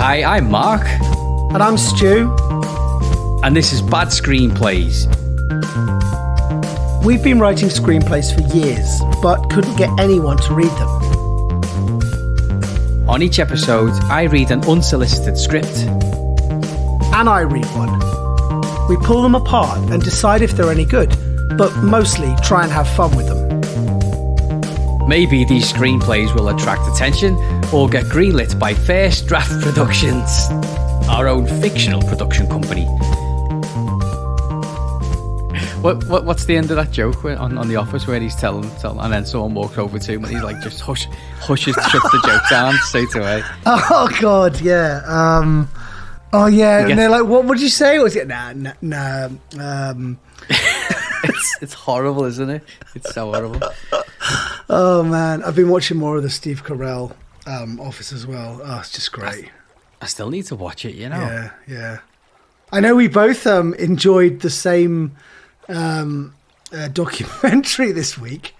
Hi, I'm Mark. And I'm Stu. And this is Bad Screenplays. We've been writing screenplays for years, but couldn't get anyone to read them. On each episode, I read an unsolicited script. And I read one. We pull them apart and decide if they're any good, but mostly try and have fun with them. Maybe these screenplays will attract attention or get greenlit by First Draft Productions, our own fictional production company. What's the end of that joke on The Office where he's telling, and then someone walks over to him and he's like just shuts the joke down straight away. Oh God, yeah. Oh yeah, and they're like, "What would you say?" Was it nah? It's horrible, isn't it? It's so horrible. Oh man, I've been watching more of the Steve Carell Office as well. Oh, it's just great. I still need to watch it, you know. Yeah. I know we both enjoyed the same documentary this week.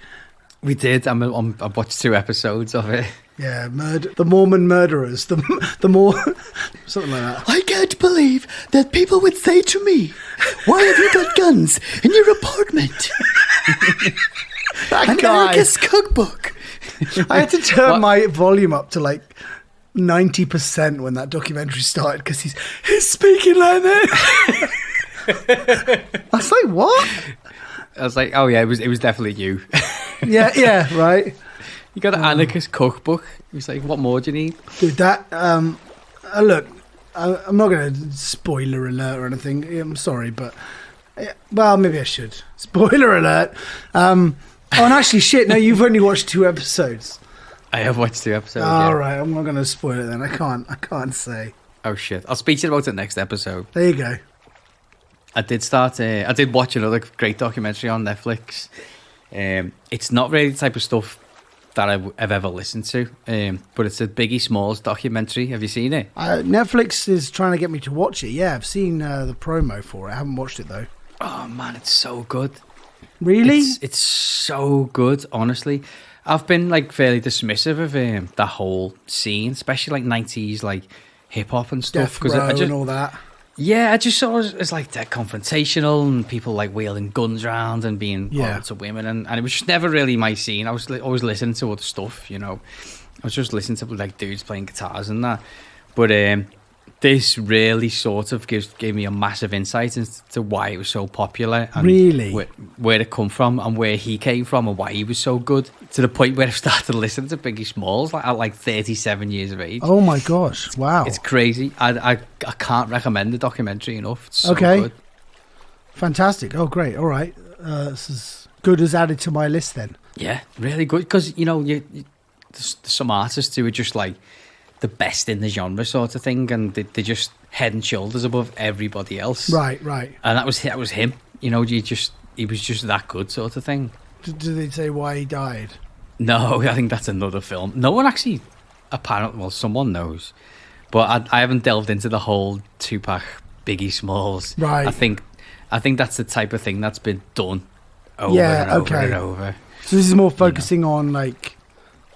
We did. I watched 2 episodes of it. Yeah, the Mormon murderers. The more something like that. I can't believe that people would say to me, "Why have you got guns in your apartment?" America's cookbook. I had to turn my volume up to like 90% when that documentary started because he's speaking like that. I was like, what? I was like, oh yeah, it was definitely you. yeah, right. You got an anarchist cookbook. He's like, what more do you need? Dude, that look, I'm not going to spoiler alert or anything. I'm sorry, but well, maybe I should. Spoiler alert. Oh, and actually, shit. No, you've only watched 2 episodes. I have watched 2 episodes. All right, I'm not going to spoil it then. I can't say. Oh shit! I'll speak to you about it next episode. There you go. I did watch another great documentary on Netflix. It's not really the type of stuff that I've ever listened to, but it's a Biggie Smalls documentary. Have you seen it? Netflix is trying to get me to watch it. Yeah, I've seen the promo for it. I haven't watched it though. Oh man, it's so good. Really? It's so good, honestly. I've been like fairly dismissive of that whole scene, especially like 90s like hip hop and stuff. Death Row and all that. Yeah, I just saw it as like that confrontational and people like wielding guns around and being horrible to women, and it was just never really my scene. I was always listening to other stuff, you know. I was just listening to like dudes playing guitars and that. But this really sort of gave me a massive insight into why it was so popular and really where it come from and where he came from and why he was so good, to the point where I started listening to Biggie Smalls at like 37 years of age. Oh my gosh, wow. It's crazy. I can't recommend the documentary enough. It's so okay. Good. Fantastic. Oh great. All right. This is good as added to my list then. Yeah, really good, because you know there's some artists who are just like the best in the genre sort of thing, and they're just head and shoulders above everybody else. Right. And that was him. You know, he was just that good sort of thing. Did they say why he died? No, I think that's another film. No one actually, apparently, well, someone knows, but I haven't delved into the whole Tupac Biggie Smalls. Right. I think that's the type of thing that's been done over and over and over. So this is more focusing on like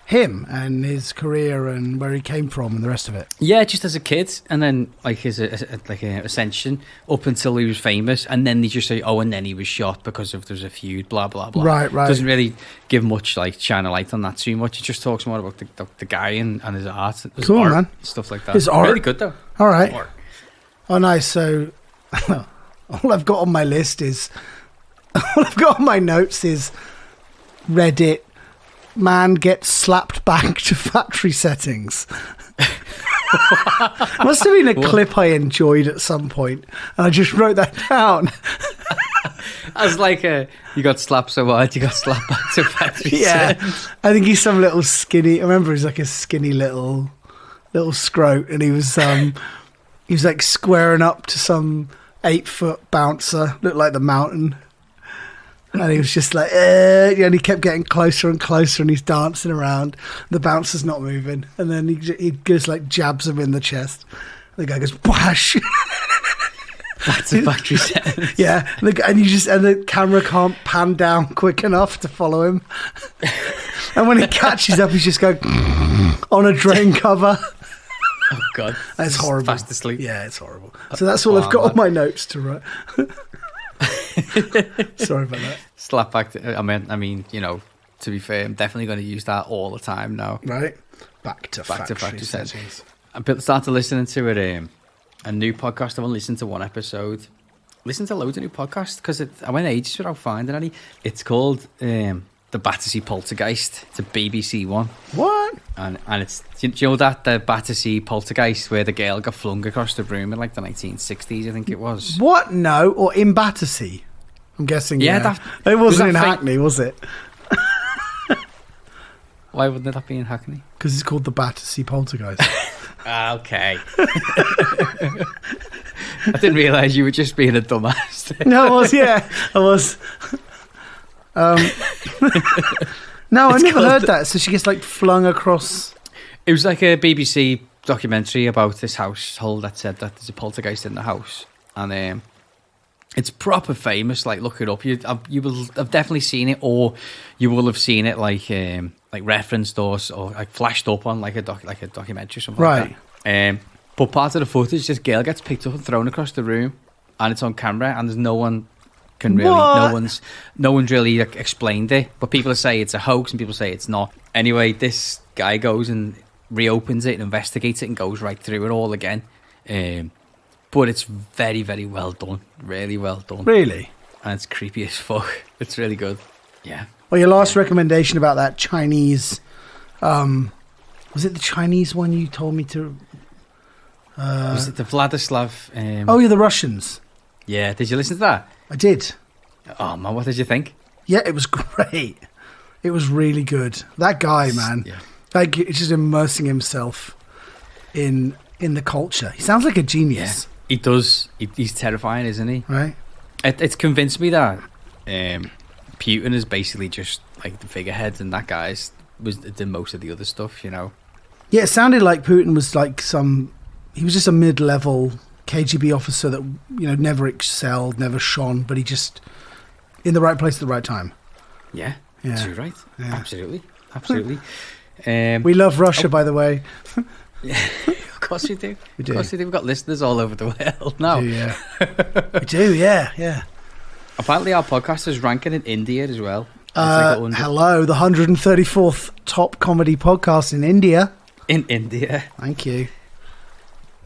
him and his career and where he came from and the rest of it. Yeah, just as a kid, and then like his ascension up until he was famous, and then they just say, oh, and then he was shot because there's a feud, blah blah blah. Right. Doesn't really give much like shine a light on that too much. It just talks more about the guy and his art. Cool, art, man. Stuff like that. His art. Really good though. All right. Oh, nice. So all I've got on my list is all I've got on my notes is Reddit. Man gets slapped back to factory settings. Must have been a clip I enjoyed at some point, and I just wrote that down. As like you got slapped so hard, you got slapped back to factory settings. I think he's some little skinny. I remember he's like a skinny little scrote, and he was like squaring up to some 8-foot bouncer, looked like the Mountain. And he was just like, and he kept getting closer and closer, and he's dancing around. The bouncer's not moving, and then he just like jabs him in the chest. The guy goes, "Wash!" That's a factory setting. Yeah, and the camera can't pan down quick enough to follow him. And when he catches up, he's just going on a drain cover. Oh God, That's horrible. Fast asleep. Yeah, it's horrible. So that's all I've got on my notes to write. Sorry about that. Slap back. I mean, to be fair, I'm definitely going to use that all the time now. Right. Back to factory settings. I started listening to it. A new podcast. I've only listened to one episode. Listened to loads of new podcasts because I went ages without finding any. It's called The Battersea Poltergeist. It's a BBC one. What? And it's, do you know that the Battersea Poltergeist where the girl got flung across the room in like the 1960s, I think it was. What? No, or in Battersea? I'm guessing. Yeah. It wasn't in Hackney, was it? Why wouldn't that be in Hackney? Because it's called the Battersea Poltergeist. Okay. I didn't realise you were just being a dumbass. No, I was. No, I never heard that. So she gets like flung across. It was like a BBC documentary about this household that said that there's a poltergeist in the house, and it's proper famous. Like, look it up. You will have definitely seen it, or you will have seen it like referenced or like flashed up on like a documentary or something. Right. Like that. But part of the footage, this girl gets picked up and thrown across the room, and it's on camera, and there's no one. No one's really explained it, but people say it's a hoax and people say it's not. Anyway, this guy goes and reopens it and investigates it and goes right through it all again. But it's very, very well done, really well done. Really? And it's creepy as fuck. It's really good. Yeah. Well, your last recommendation about that Chinese, was it the Chinese one you told me to? Was it the Vladislav? Oh, yeah, the Russians. Yeah. Did you listen to that? I did. Oh man, what did you think? Yeah, it was great. It was really good. That guy, man, like he's just immersing himself in the culture. He sounds like a genius. Yeah, he does. He's terrifying, isn't he? Right. It's convinced me that Putin is basically just like the figurehead, and that guy's did most of the other stuff. Yeah, it sounded like Putin was like he was just a mid-level KGB officer that never excelled, never shone, but he just in the right place at the right time. Yeah. You're right. Yeah. Absolutely. We love Russia, by the way. Yeah, of course we do. We do. Of course we do. We've got listeners all over the world now. We do. Yeah. Apparently, our podcast is ranking in India as well. Hello, the 134th top comedy podcast in India. In India. Thank you.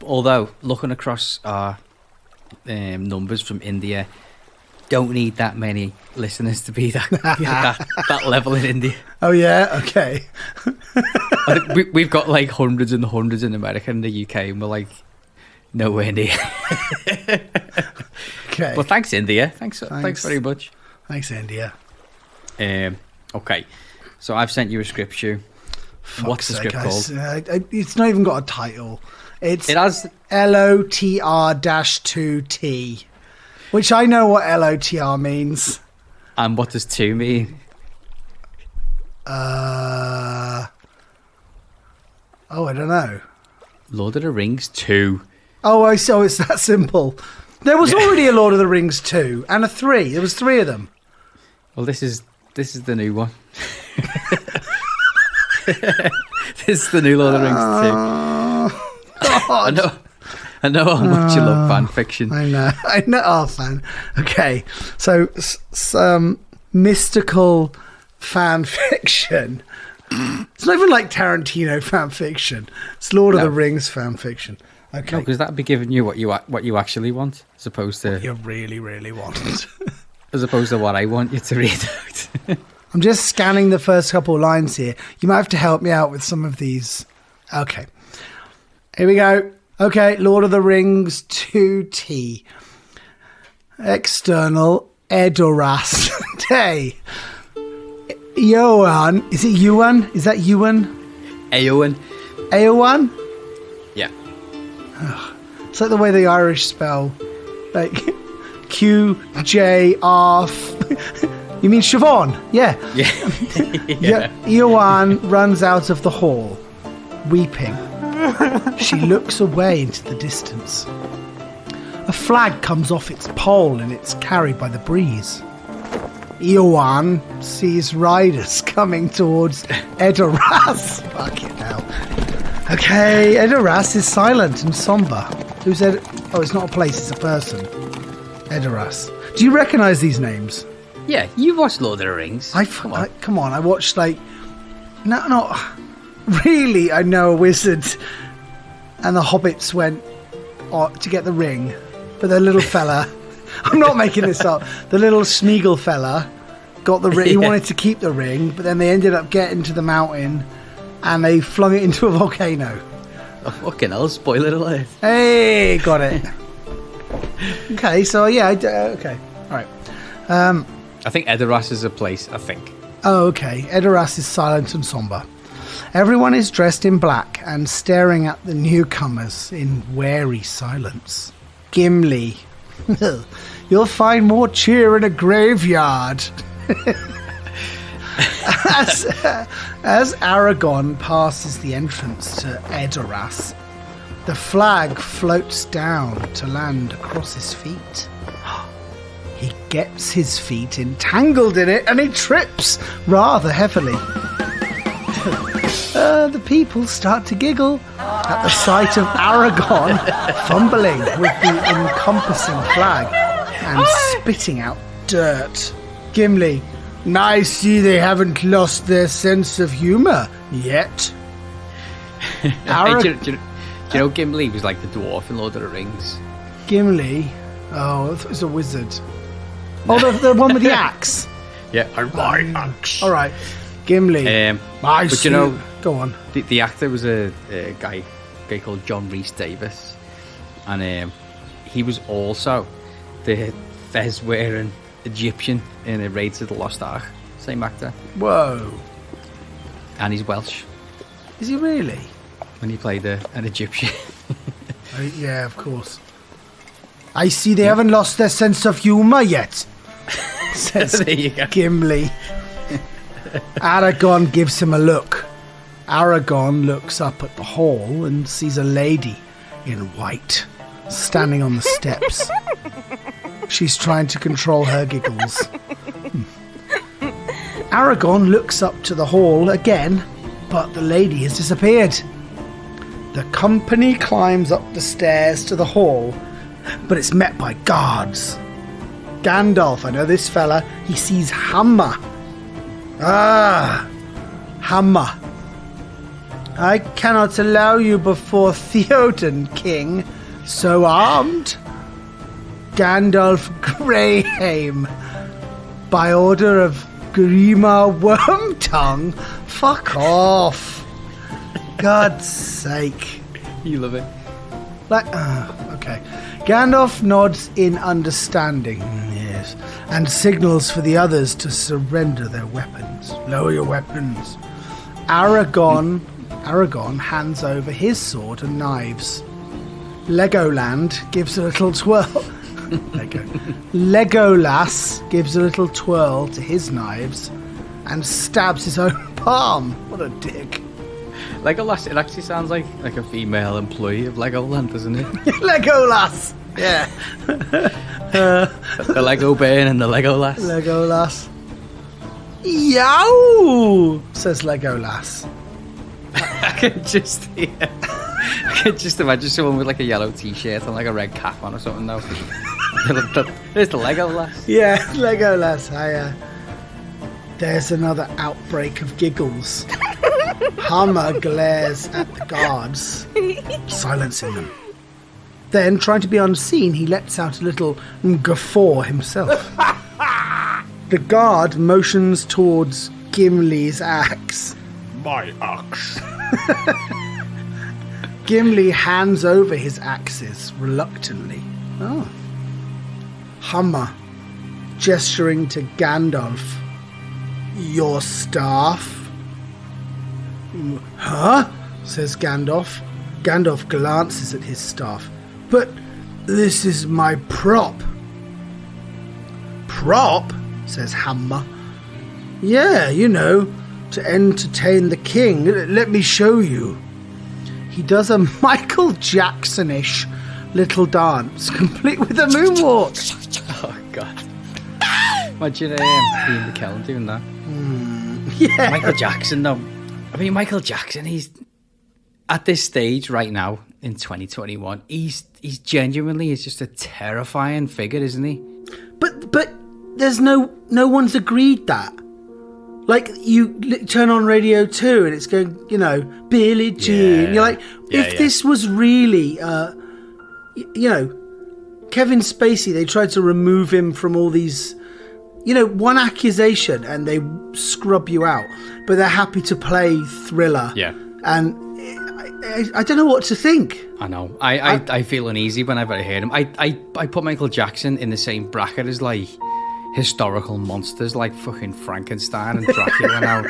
Although, looking across our numbers from India, don't need that many listeners to be that level in India. Oh, yeah? Okay. We've got like hundreds and hundreds in America and the UK, and we're like nowhere near. Okay. Well, thanks, India. Thanks very much. Thanks, India. Okay. So I've sent you a script, Hugh. What's the script called? It's not even got a title. It has LOTR2T, which I know what LOTR means. And what does 2 mean? I don't know. Lord of the Rings 2. Oh, I see. It's that simple. There was already a Lord of the Rings 2 and a 3. There was 3 of them. Well, this is the new one. This is the new Lord of the Rings 2. I know how much you love fan fiction. I know. Oh, fan. Okay, so some mystical fan fiction. It's not even like Tarantino fan fiction. It's Lord of the Rings fan fiction. Okay, no, because that'd be giving you what you actually want, as opposed to what you really, really want, as opposed to what I want you to read out. I'm just scanning the first couple of lines here. You might have to help me out with some of these. Okay. Here we go. Okay, Lord of the Rings 2T. External Edoras Day. Eoan. Is it Ewan? Is that Ewan? Eowan. Eowan? Yeah. Ugh. It's like the way the Irish spell. Like QJR. You mean Siobhan? Yeah. Yeah. Eoan runs out of the hall, weeping. She looks away into the distance. A flag comes off its pole and it's carried by the breeze. Eoan sees riders coming towards Edoras. Fucking hell. Okay, Edoras is silent and somber. Who's Ed? Oh, it's not a place, it's a person. Edoras. Do you recognise these names? Yeah, you watched Lord of the Rings. Come on, I watched not really. I know a wizard, and the hobbits went to get the ring, but the little fella. I'm not making this up. The little Smeagol fella got the ring. He wanted to keep the ring, but then they ended up getting to the mountain, and they flung it into a volcano. Oh, fucking hell! Spoiler alert. Hey, got it. Okay, so yeah, okay, all right. I think Edoras is a place. I think. Oh, okay. Edoras is silent and somber. Everyone is dressed in black and staring at the newcomers in wary silence. Gimli. You'll find more cheer in a graveyard. As Aragon passes the entrance to Edoras, the flag floats down to land across his feet. He gets his feet entangled in it and he trips rather heavily. The people start to giggle at the sight of Aragon fumbling with the encompassing flag and spitting out dirt. Gimli, I see they haven't lost their sense of humour yet. Do you know Gimli was like the dwarf in Lord of the Rings? Gimli? Oh, it was a wizard. Oh, the one with the axe. Yeah, my axe. All right, Gimli. But you know, go on. The actor was a guy called John Rhys Davies, and he was also the fez-wearing Egyptian in a Raiders of the Lost Ark. Same actor. Whoa. And he's Welsh. Is he really? When he played an Egyptian. Yeah, of course. I see they haven't lost their sense of humour yet, says There you go. Gimli. Aragon gives him a look. Aragon looks up at the hall and sees a lady in white standing on the steps. She's trying to control her giggles. Aragon looks up to the hall again, but the lady has disappeared. The company climbs up the stairs to the hall, but it's met by guards. Gandalf, I know this fella, he sees Hammer. Hammer. I cannot allow you before Theoden, King, so armed. Gandalf Greyheim, by order of Grima Wormtongue. Fuck off. God's sake. You love it. Okay. Gandalf nods in understanding, yes, and signals for the others to surrender their weapons. Lower your weapons. Aragon hands over his sword and knives. Legoland gives a little twirl. Legolas gives a little twirl to his knives and stabs his own palm. What a dick. Legolas, it actually sounds like a female employee of Legoland, doesn't it? Legolas! Yeah. The Lego Baron and the Legolas. Legolas. Yow! Says Legolas. I can just imagine someone with like a yellow t-shirt and like a red cap on or something now. There's the Legolas. Yeah, Legolas. There's another outbreak of giggles. Hammer glares at the guards, silencing them. Then, trying to be unseen, he lets out a little guffaw himself. The guard motions towards Gimli's axe. My axe. Gimli hands over his axes reluctantly. Oh. Hammer, gesturing to Gandalf. Your staff? Huh? Says Gandalf. Gandalf glances at his staff. But this is my prop. Prop? Says Hammer. Yeah, you know, to entertain the king. Let me show you. He does a Michael Jackson-ish little dance, complete with a moonwalk. Oh, God. Imagine Ian McKellen doing that. Yeah. Michael Jackson, though. I mean, Michael Jackson, he's at this stage right now in 2021, he's genuinely is just a terrifying figure, isn't he? But there's no one's agreed that. Like, you turn on Radio 2 and it's going, Billie Jean. Yeah. You're like, if this was really, Kevin Spacey, they tried to remove him from all these, one accusation and they scrub you out. But they're happy to play thriller. Yeah. And I don't know what to think. I know. I feel uneasy whenever I hear him. I put Michael Jackson in the same bracket as, like, historical monsters like fucking Frankenstein and Dracula now.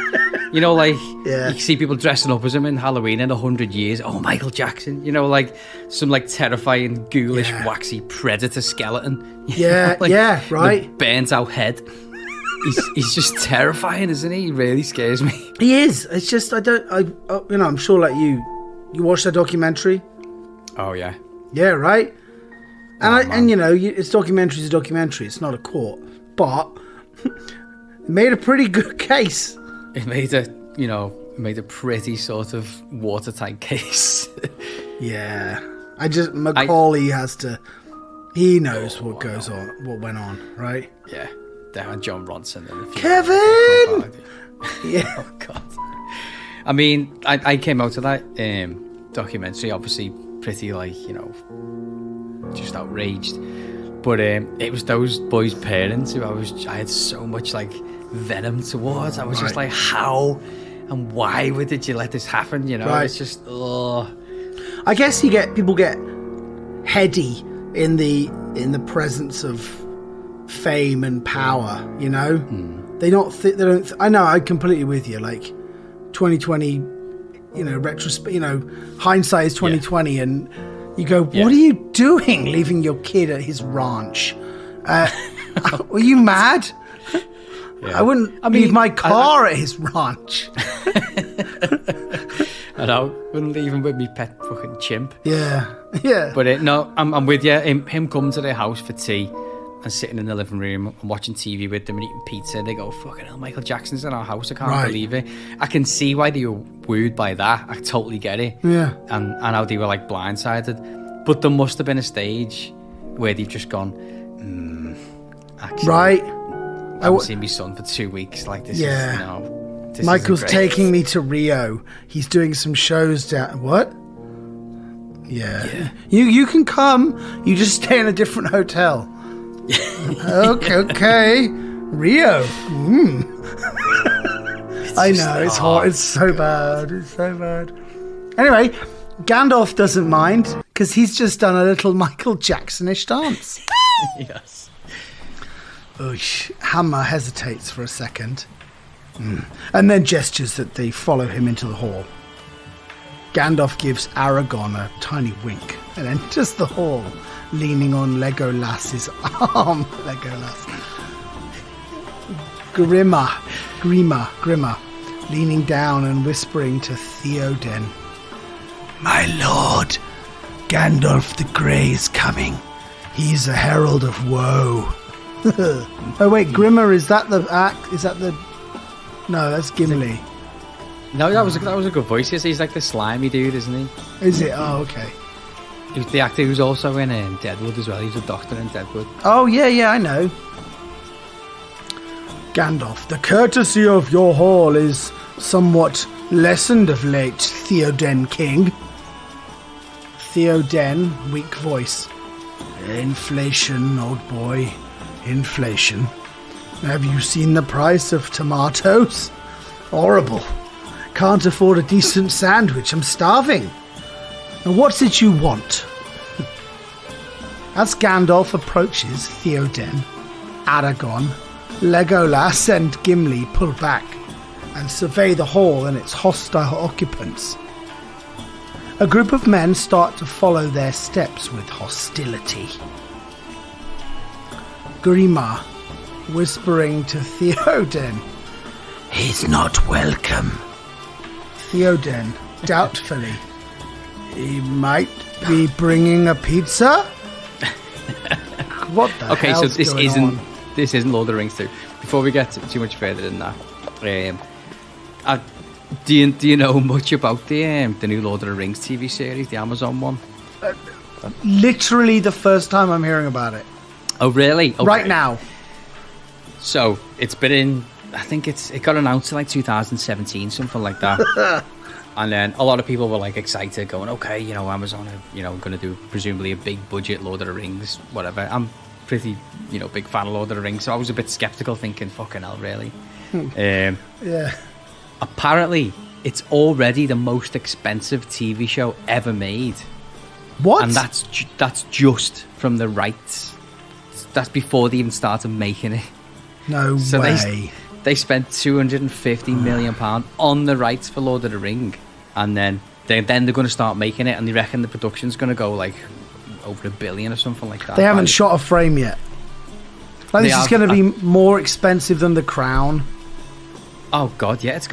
You see people dressing up as him in Halloween in 100 years. Oh, Michael Jackson. Like some like terrifying, ghoulish, waxy predator skeleton. Right. Burnt out head. He's just terrifying, isn't he? He really scares me. He is. It's just I'm sure like you watched that documentary. Oh yeah. Yeah, right. And it's documentary is a documentary. It's not a court, but it made a pretty good case. It made a pretty sort of watertight case. Yeah, Macaulay has to. He knows what goes on, what went on, right? Yeah, down John Ronson and Kevin. Yeah. Oh God. I mean, I came out of that documentary obviously pretty just outraged, but it was those boys' parents who I had so much like venom towards. I was just like, how and why did you let this happen? Right. It's just I guess people get heady in the presence of fame and power. They don't. I know. I'm completely with you. Like 2020, hindsight is 2020, and you go, what are you doing, leaving your kid at his ranch? Were you mad? Yeah. I wouldn't leave my car at his ranch. I wouldn't leave him with me pet fucking chimp. Yeah. But no, I'm with you. Him coming to their house for tea and sitting in the living room and watching TV with them and eating pizza. They go, fucking hell, Michael Jackson's in our house. I can't believe it. I can see why they were wooed by that. I totally get it. Yeah. And how they were like blindsided. But there must have been a stage where they've just gone, actually. Right. I haven't seen my son for 2 weeks. Like, this is, Michael's taking me to Rio. He's doing some shows down. What? Yeah. You can come. You just stay in a different hotel. Okay. Rio. I know. It's hot. It's so bad. Anyway, Gandalf doesn't mind because he's just done a little Michael Jacksonish dance. Yes. Hammer hesitates for a second and then gestures that they follow him into the hall. Gandalf gives Aragorn a tiny wink and enters the hall, leaning on Legolas's arm. Grima, leaning down and whispering to Theoden, "My lord, Gandalf the Grey is coming. He's a herald of woe." Oh wait, Grimmer, is that the act? Is that the? No, that's Gimli. No, that was a good voice. He's like the slimy dude, isn't he? Is it? Oh, okay. He was the actor who's also in Deadwood as well. He's a doctor in Deadwood. Oh yeah, I know. Gandalf, the courtesy of your hall is somewhat lessened of late, Theoden King. Theoden, weak voice. Inflation, old boy. Inflation. Have you seen the price of tomatoes? Horrible. Can't afford a decent sandwich. I'm starving. And what's it you want? As Gandalf approaches Theoden, Aragorn, Legolas and Gimli pull back and survey the hall and its hostile occupants. A group of men start to follow their steps with hostility. Grima, whispering to Theoden, "He's not welcome." Theoden, doubtfully, "He might be bringing a pizza?" What the hell? Okay, so this isn't Lord of the Rings 2. Before we get too much further than that, Do you know much about the new Lord of the Rings TV series, the Amazon one? Literally the first time I'm hearing about it. Oh, really? Okay. Right now. So it's been in. I think it got announced in like 2017, something like that. And then a lot of people were like excited, going, "Okay, Amazon are going to do presumably a big budget Lord of the Rings, whatever." I'm pretty big fan of Lord of the Rings, so I was a bit skeptical, thinking, "Fucking hell, really?" Yeah. Apparently, it's already the most expensive TV show ever made. What? And that's just from the rights. That's before they even started making it. No way. They spent £250 million on the rights for Lord of the Ring, and then they're going to start making it, and they reckon the production's going to go like over $1 billion or something like that. They haven't shot a frame yet. Like, this is going to be more expensive than The Crown. Oh God, yeah, it's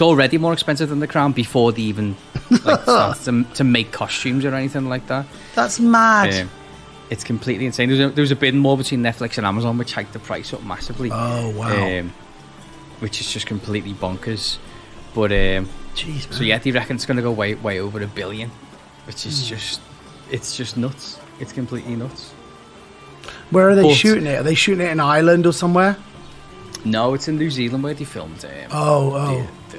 already more expensive than The Crown before they even start to make costumes or anything like that. That's mad. It's completely insane. There was a bidding war between Netflix and Amazon, which hiked the price up massively. Oh wow! Which is just completely bonkers. But jeez, man. So yeah, they reckon it's going to go way over $1 billion, which is just nuts. It's completely nuts. Where are they shooting it? Are they shooting it in Ireland or somewhere? No, it's in New Zealand where they filmed the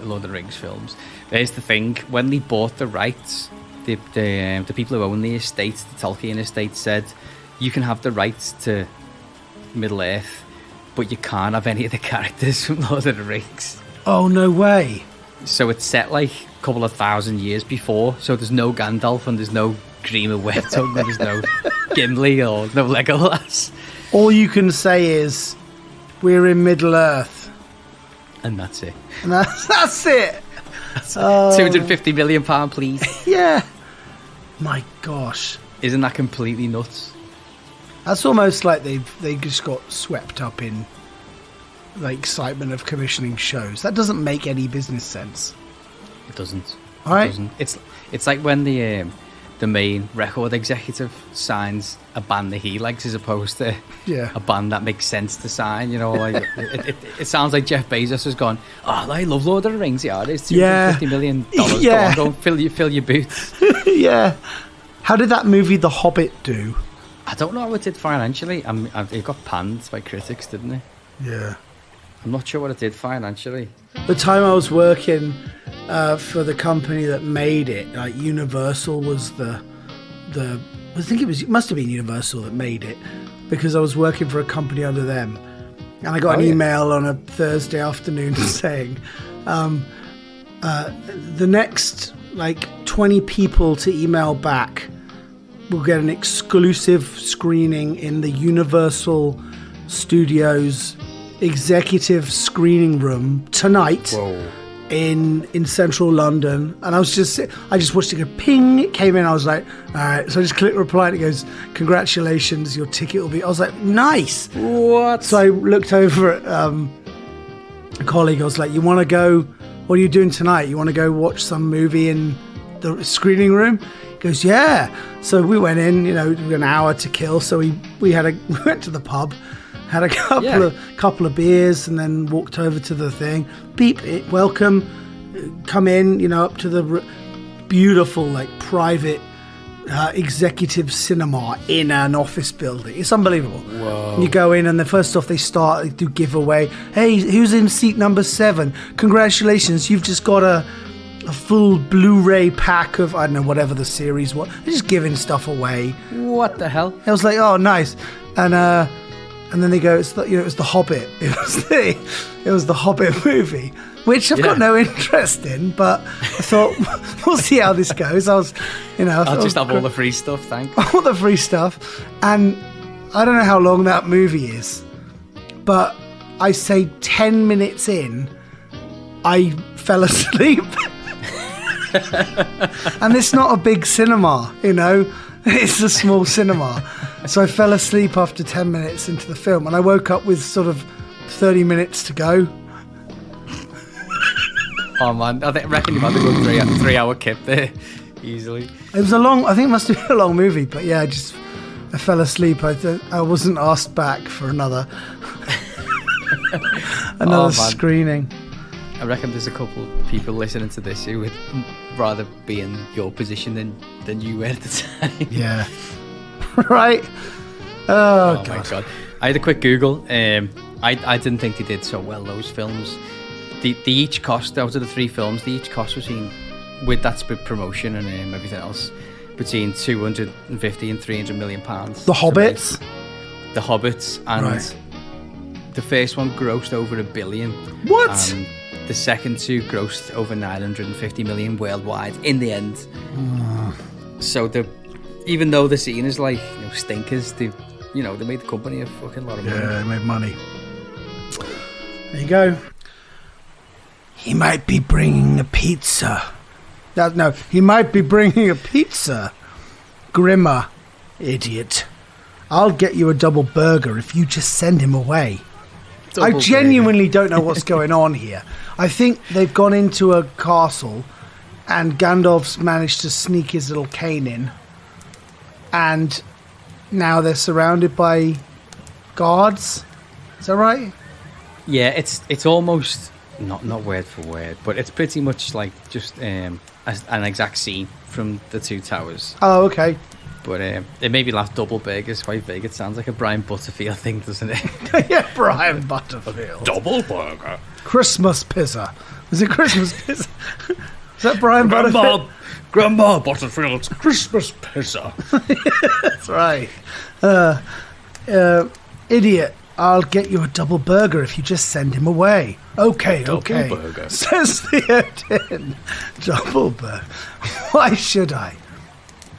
Lord of the Rings films. There's the thing: when they bought the rights, the people who own the estate, the Tolkien estate, said you can have the rights to Middle Earth, but you can't have any of the characters from Lord of the Rings. Oh, no way. So it's set like a couple of thousand years before, so there's no Gandalf and there's no Grima Wormtongue and there's no Gimli or no Legolas. All you can say is, we're in Middle Earth. And that's it. And that's it. £250 million, please. Yeah. My gosh. Isn't that completely nuts? That's almost like they just got swept up in the excitement of commissioning shows. That doesn't make any business sense. It doesn't. All right. It doesn't. It's like when the main record executive signs a band that he likes as opposed to a band that makes sense to sign. Like it sounds like Jeff Bezos has gone, "Oh, I love Lord of the Rings. Yeah, it's $250 million. Yeah. Go on, fill your boots." Yeah. How did that movie The Hobbit do? I don't know how it did financially. It got panned by critics, didn't it? Yeah. I'm not sure what it did financially. The time I was working for the company that made it, like Universal was the I think it must have been Universal that made it, because I was working for a company under them, and I got an email on a Thursday afternoon saying the next 20 people to email back will get an exclusive screening in the Universal Studios executive screening room tonight. Whoa. in central London. And I just watched it go ping. It came in. I was like, all right. So I just clicked reply and it goes, congratulations, your ticket will be. I was like, nice. What? So I looked over at a colleague. I was like, you want to go, what are you doing tonight? You want to go watch some movie in the screening room? He goes, yeah. So we went in, an hour to kill. So we went to the pub, had a couple of beers, and then walked over to the thing. Beep, welcome, come in, up to the beautiful, private executive cinema in an office building. It's unbelievable. Whoa. You go in, and then first off, they do giveaway. Hey, who's in seat number 7? Congratulations, you've just got a full Blu-ray pack of, I don't know, whatever the series was. They're just giving stuff away. What the hell? I was like, oh, nice. And then they go, it was The Hobbit. It was the Hobbit movie, which I've got no interest in, but I thought, we'll see how this goes. I'll just have all the free stuff, thanks. All the free stuff. And I don't know how long that movie is, but I say 10 minutes in, I fell asleep. And it's not a big cinema, it's a small cinema. So I fell asleep after 10 minutes into the film, and I woke up with sort of 30 minutes to go. Oh man, I reckon you've had a good 3-hour kip there, easily. It was I think it must have been a long movie, but yeah, I fell asleep. I wasn't asked back for another screening. I reckon there's a couple people listening to this who would rather be in your position than you were at the time. Yeah. Right? Oh God. My God. I had a quick Google. I didn't think they did so well, those films. They each cost, out of the 3 films, they each cost between, with that split promotion and everything else, between 250 and 300 million pounds. The Hobbits? The Hobbits, and right. the first one grossed over $1 billion. What? And the second 2 grossed over 950 million worldwide in the end. So even though the scene is like stinkers, they made the company a fucking lot of money. Yeah, they made money. There you go. He might be bringing a pizza. No, he might be bringing a pizza. Grimmer, idiot. I'll get you a double burger if you just send him away. I genuinely don't know what's going on here. I think they've gone into a castle and Gandalf's managed to sneak his little cane in. And now they're surrounded by guards. Is that right? Yeah, it's almost not word for word, but it's pretty much like just an exact scene from the Two Towers. Oh, okay. But it made me laugh. Double burgers, quite big. It sounds like a Brian Butterfield thing, doesn't it? Yeah, Brian Butterfield. Double burger. Christmas pizza. Is it Christmas pizza? Is that Brian Butterfield? Grandma Butterfield's Christmas pizza. That's right. Idiot. I'll get you a double burger if you just send him away. Okay. Double burger. Says Theoden. Double burger. Why should I?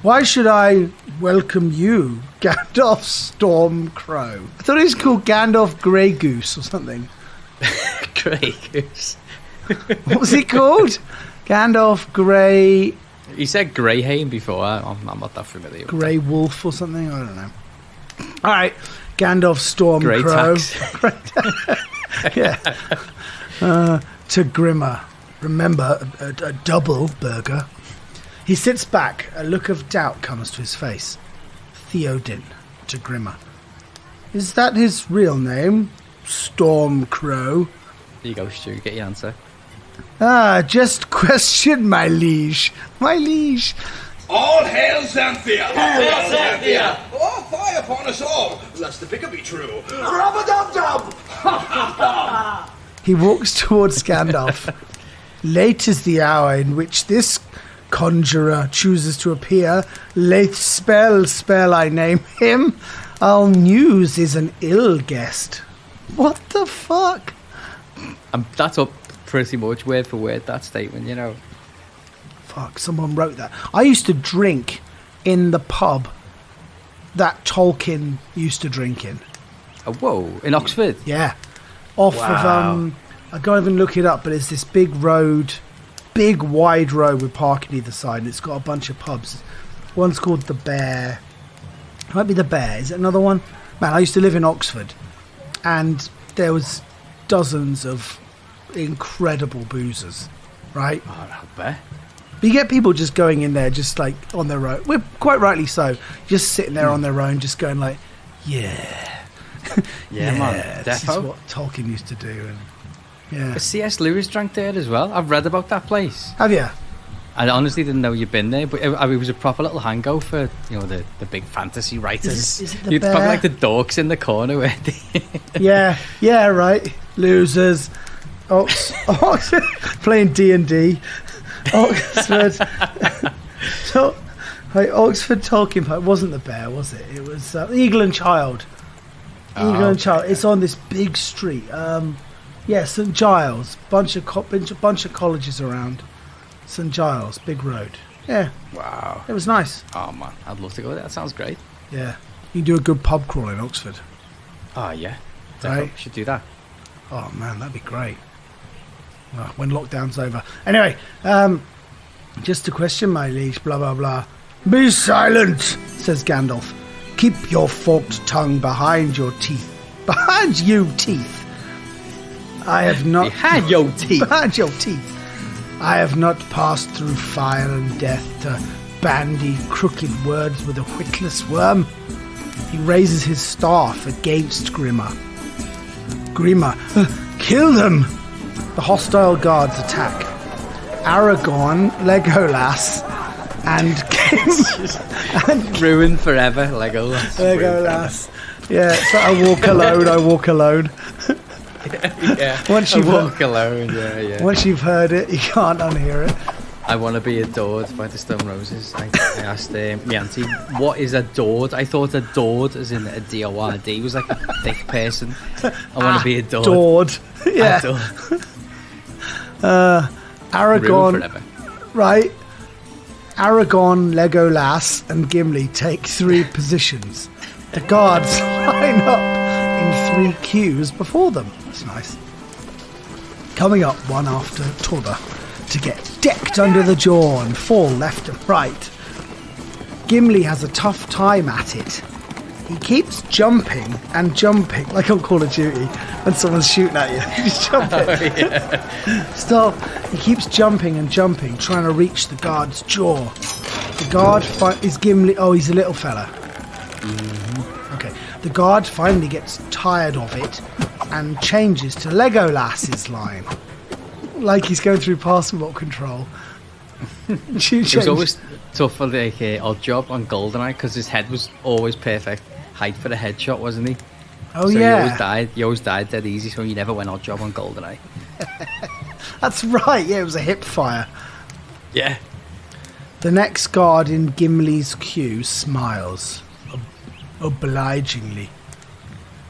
Why should I welcome you, Gandalf Stormcrow? I thought he was called Gandalf Grey Goose or something. Grey Goose. What was he called? Gandalf Grey... He said Greyhaim before. I'm not that familiar with Grey Wolf or something? I don't know. All right. Gandalf Stormcrow. Yeah. To Grimmer. Remember, a double burger. He sits back. A look of doubt comes to his face. Theoden to Grimmer. Is that his real name? Stormcrow. There you go, Stu. Get your answer. Just question, my liege. My liege. All hail Xanthia! Hail Xanthia! Oh, fire upon us all, lest the vicar be true. Rub-a-dub-dub! He walks towards Gandalf. Late is the hour in which this conjurer chooses to appear. Late spell I name him. Our news is an ill guest. What the fuck? That's up pretty much word for word, that statement, Fuck, someone wrote that. I used to drink in the pub that Tolkien used to drink in. Oh, whoa, in Oxford? Yeah. Off of, I can't even look it up, but it's this big wide road with parking either side, and it's got a bunch of pubs. One's called The Bear. It might be The Bear. Is it another one? Man, I used to live in Oxford, and there was dozens of incredible boozers, right? Oh, not bad. But you get people just going in there just like on their own. We're quite rightly so. Just sitting there on their own, just going like, yeah, man. this is Defo. what Tolkien used to do. And yeah. But C.S. Lewis drank there as well. I've read about that place. Have you? I honestly didn't know you'd been there, but it was a proper little hangout for the big fantasy writers. Is it the You'd Bear? probably like the dorks in the corner, weren't they? yeah, right. Losers. Oxford playing D&D. Oxford. Oxford Tolkien Park. It wasn't The Bear, was it? It was Eagle and Child. Eagle and Child. It's on this big street. St Giles. Bunch of colleges around. St Giles, big road. Yeah. Wow. It was nice. Oh man, I'd love to go there. That sounds great. Yeah. You can do a good pub crawl in Oxford. Oh yeah. Right. Should do that. Oh man, that'd be great. Well, when lockdown's over. Anyway, just a question, my liege, blah blah blah. Be silent, says Gandalf. Keep your forked tongue behind your teeth. Behind you teeth. I have not Behind your teeth. Behind your teeth. I have not passed through fire and death to bandy crooked words with a witless worm. He raises his staff against Grimmer. Grimmer, kill them! The hostile guards attack. Aragorn, Legolas, and Ruined forever, Legolas. Legolas. Yeah, it's like I walk alone. Yeah. Once I you've walk alone. Yeah. Once you've heard it, you can't unhear it. I want to be adored by the Stone Roses. I asked my auntie, what is adored? I thought adored as in a D-O-R-D was like a thick person. I want to be adored. Adored. Yeah. Adored. Aragorn. Ruined forever. Right. Aragorn, Legolas, and Gimli take 3 positions. The guards line up in 3 queues before them. That's nice. Coming up one after t'other to get decked under the jaw and fall left and right. Gimli has a tough time at it. He keeps jumping and jumping, like on Call of Duty, when someone's shooting at you. He's jumping. Oh, yeah. Stop. He keeps jumping and jumping, trying to reach the guard's jaw. The guard is Gimli. Oh, he's a little fella. Mm-hmm. Okay. The guard finally gets tired of it and changes to Legolas's line. Like he's going through passport control. It was always tough for the odd job on GoldenEye because his head was always perfect height for a headshot, wasn't he? Oh, so yeah. You always died dead easy, so you never went odd job on GoldenEye. That's right. Yeah, it was a hip fire. Yeah. The next guard in Gimli's queue smiles. Obligingly.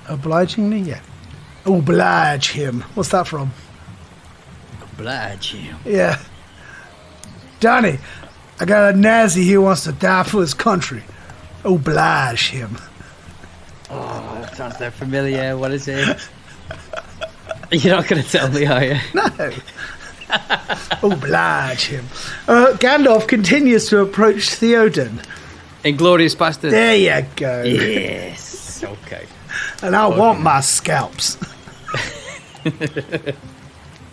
Obligingly? Yeah. Oblige him. What's that from? Oblige him. Yeah. Danny, I got a Nazi who wants to die for his country. Oblige him. Oh, that sounds so familiar. What is it? You're not going to tell me, are you? No. Oblige him. Gandalf continues to approach Theoden. Inglorious Bastard. There you go. Yes. Okay. And I want my scalps.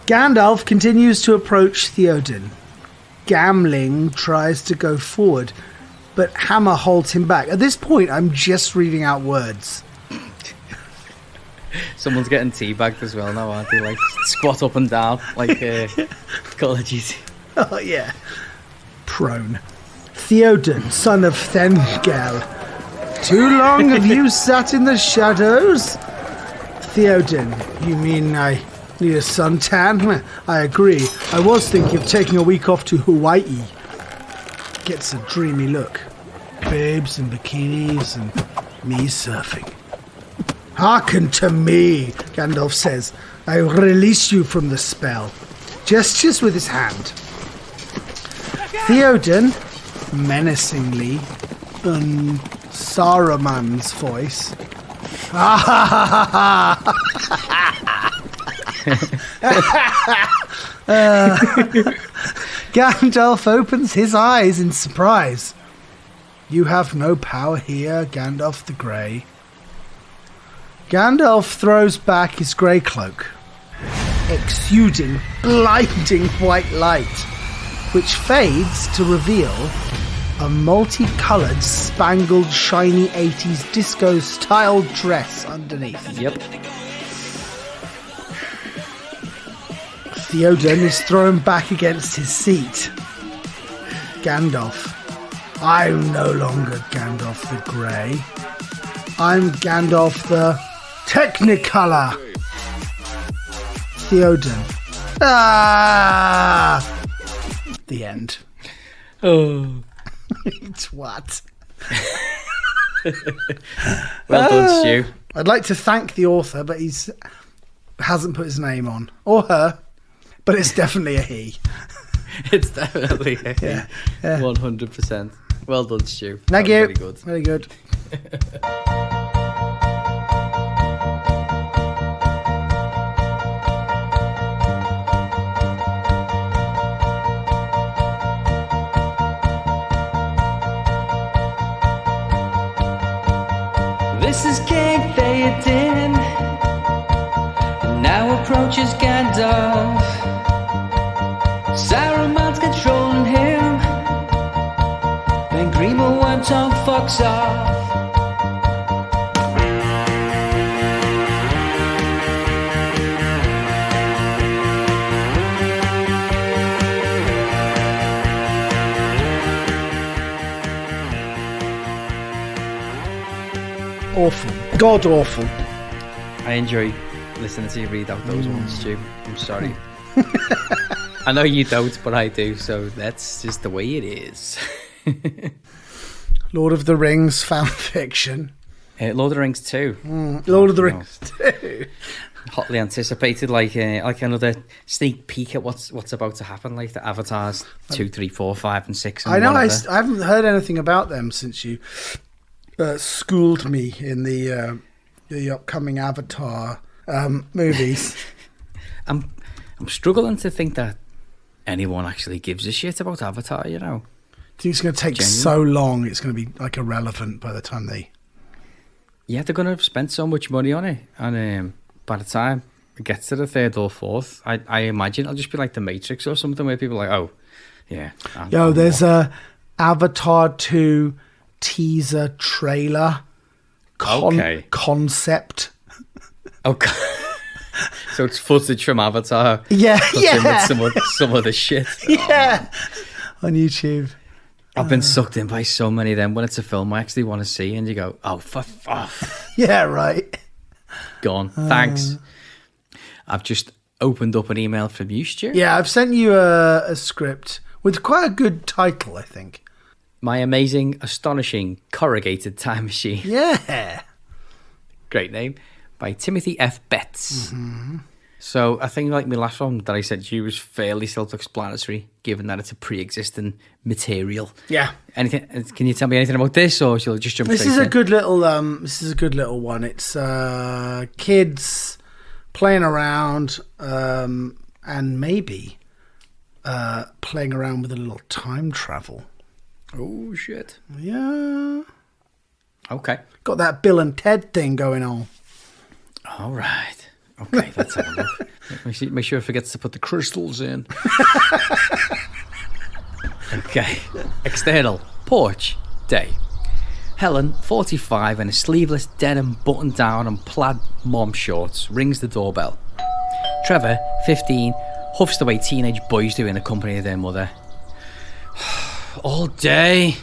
Gandalf continues to approach Theoden. Gamling tries to go forward, but Hammer holds him back. At this point, I'm just reading out words. Someone's getting teabagged as well now, aren't they? Like, squat up and down, like Call of Duty. Oh, yeah. Prone. Theoden, son of Thengel. Too long have you sat in the shadows? Theoden, you mean I need a suntan? I agree. I was thinking of taking a week off to Hawaii. Gets a dreamy look. Babes and bikinis and me surfing. Hearken to me, Gandalf says. I release you from the spell. Gestures with his hand. Theoden, menacingly, in Saruman's voice. Gandalf opens his eyes in surprise. You have no power here, Gandalf the Grey. Gandalf throws back his grey cloak, exuding blinding white light, which fades to reveal a multicoloured, spangled, shiny 80s disco-style dress underneath. Yep. Theoden is thrown back against his seat. Gandalf. I'm no longer Gandalf the Grey. I'm Gandalf the Technicolor. Theoden. Ah! The end. Oh. It's what? Well done, Stu. I'd like to thank the author, but he's hasn't put his name on. Or her. But it's definitely a he. It's definitely a he. Yeah. 100%. Well done, Stu. Thank That you. was very good. Very good. This is King Theoden, now approaches Gandalf. Saruman's controlling him, then Grima Wormtongue fucks off. Awful. God awful. I enjoy listening to you read out those ones, Stu. I'm sorry. I know you don't, but I do, so that's just the way it is. Lord of the Rings fan fiction. Lord of the Rings 2. Lord of the Rings 2. Hotly anticipated, like another sneak peek at what's about to happen, like the Avatars 2, 3, 4, 5, and 6. And I know. I whatever. haven't heard anything about them since you schooled me in the upcoming Avatar movies. I'm struggling to think that anyone actually gives a shit about Avatar. You know, I think it's going to take so long. It's going to be like irrelevant by the time they. Yeah, they're going to have spent so much money on it, and by the time it gets to the third or fourth, I imagine it'll just be like The Matrix or something, where people are like, oh, yeah. There's a Avatar 2 teaser trailer concept. Okay. So it's footage from Avatar. Yeah. With some other shit. Yeah. On YouTube. I've been sucked in by so many of them. When it's a film I actually want to see, and you go, oh, for yeah, right. Gone. Thanks. I've just opened up an email from you, Stu. Yeah, I've sent you a script with quite a good title, I think. My amazing, astonishing, corrugated time machine. Yeah. Great name. By Timothy F. Betts. Mm-hmm. So I think like my last one that I said to you was fairly self-explanatory, given that it's a pre-existing material. Yeah. Anything? Can you tell me anything about this, or shall I just jump straight in? This is a good little one. It's kids playing around and maybe playing around with a little time travel. Oh shit! Yeah. Okay. Got that Bill and Ted thing going on. All right. Okay, let's have a look. Make sure it forgets to put the crystals in. Okay. External. Porch. Day. Helen, 45, in a sleeveless denim button-down and plaid mom shorts, rings the doorbell. Trevor, 15, huffs the way teenage boys do in the company of their mother. All day.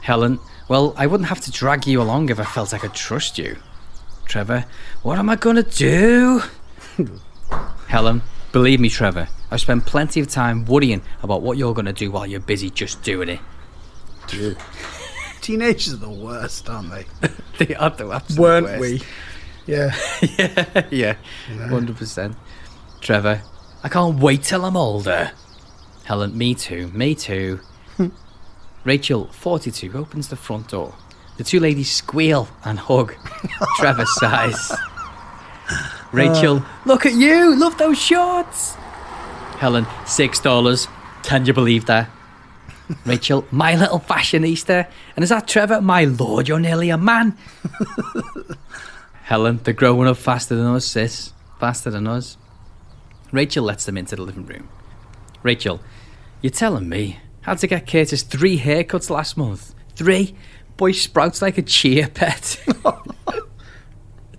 Helen, well, I wouldn't have to drag you along if I felt I could trust you. Trevor, what am I going to do? Helen, believe me, Trevor, I've spent plenty of time worrying about what you're going to do while you're busy just doing it. Dude. Teenagers are the worst, aren't they? They are the absolute Weren't worst. we? Yeah. Yeah, 100%. Trevor, I can't wait till I'm older. Helen, me too. Rachel, 42, opens the front door. The two ladies squeal and hug. Trevor sighs. Rachel, look at you, love those shorts. Helen, $6. Can you believe that? Rachel, my little fashionista. And is that Trevor? My lord, you're nearly a man. Helen, they're growing up faster than us, sis. Faster than us. Rachel lets them into the living room. Rachel, you're telling me had to get Curtis 3 haircuts last month? 3? Boy sprouts like a chia pet.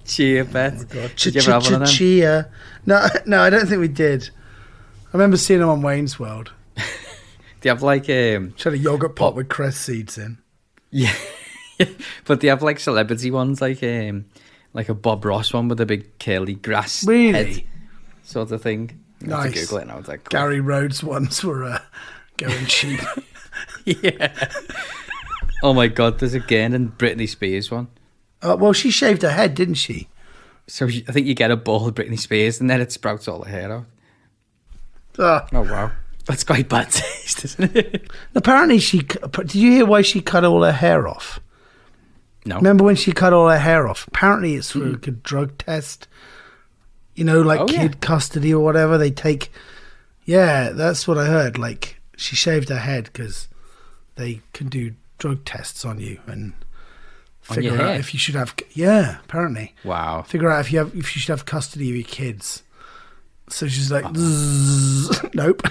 Chia pet. Oh my God. Did you ever have one of them? Chia. No, I don't think we did. I remember seeing them on Wayne's World. Do you have like She had a yogurt pot with cress seeds in. Yeah. But do you have like celebrity ones, like a Bob Ross one with a big curly grass head sort of thing? Nice. I have to Google it now. It's like, cool. Gary Rhodes ones were going cheap. Yeah. Oh my God, there's again in Britney Spears one. Well, she shaved her head, didn't she? So I think you get a bald Britney Spears and then it sprouts all the hair out. Oh wow. That's quite bad taste, isn't it? Apparently did you hear why she cut all her hair off? No. Remember when she cut all her hair off? Apparently it's for like a drug test. You know, like kid custody or whatever. They take... Yeah, that's what I heard. Like, she shaved her head because they can do drug tests on you and figure out if you should have... Yeah, apparently. Wow. Figure out if you should have custody of your kids. So she's like, nope.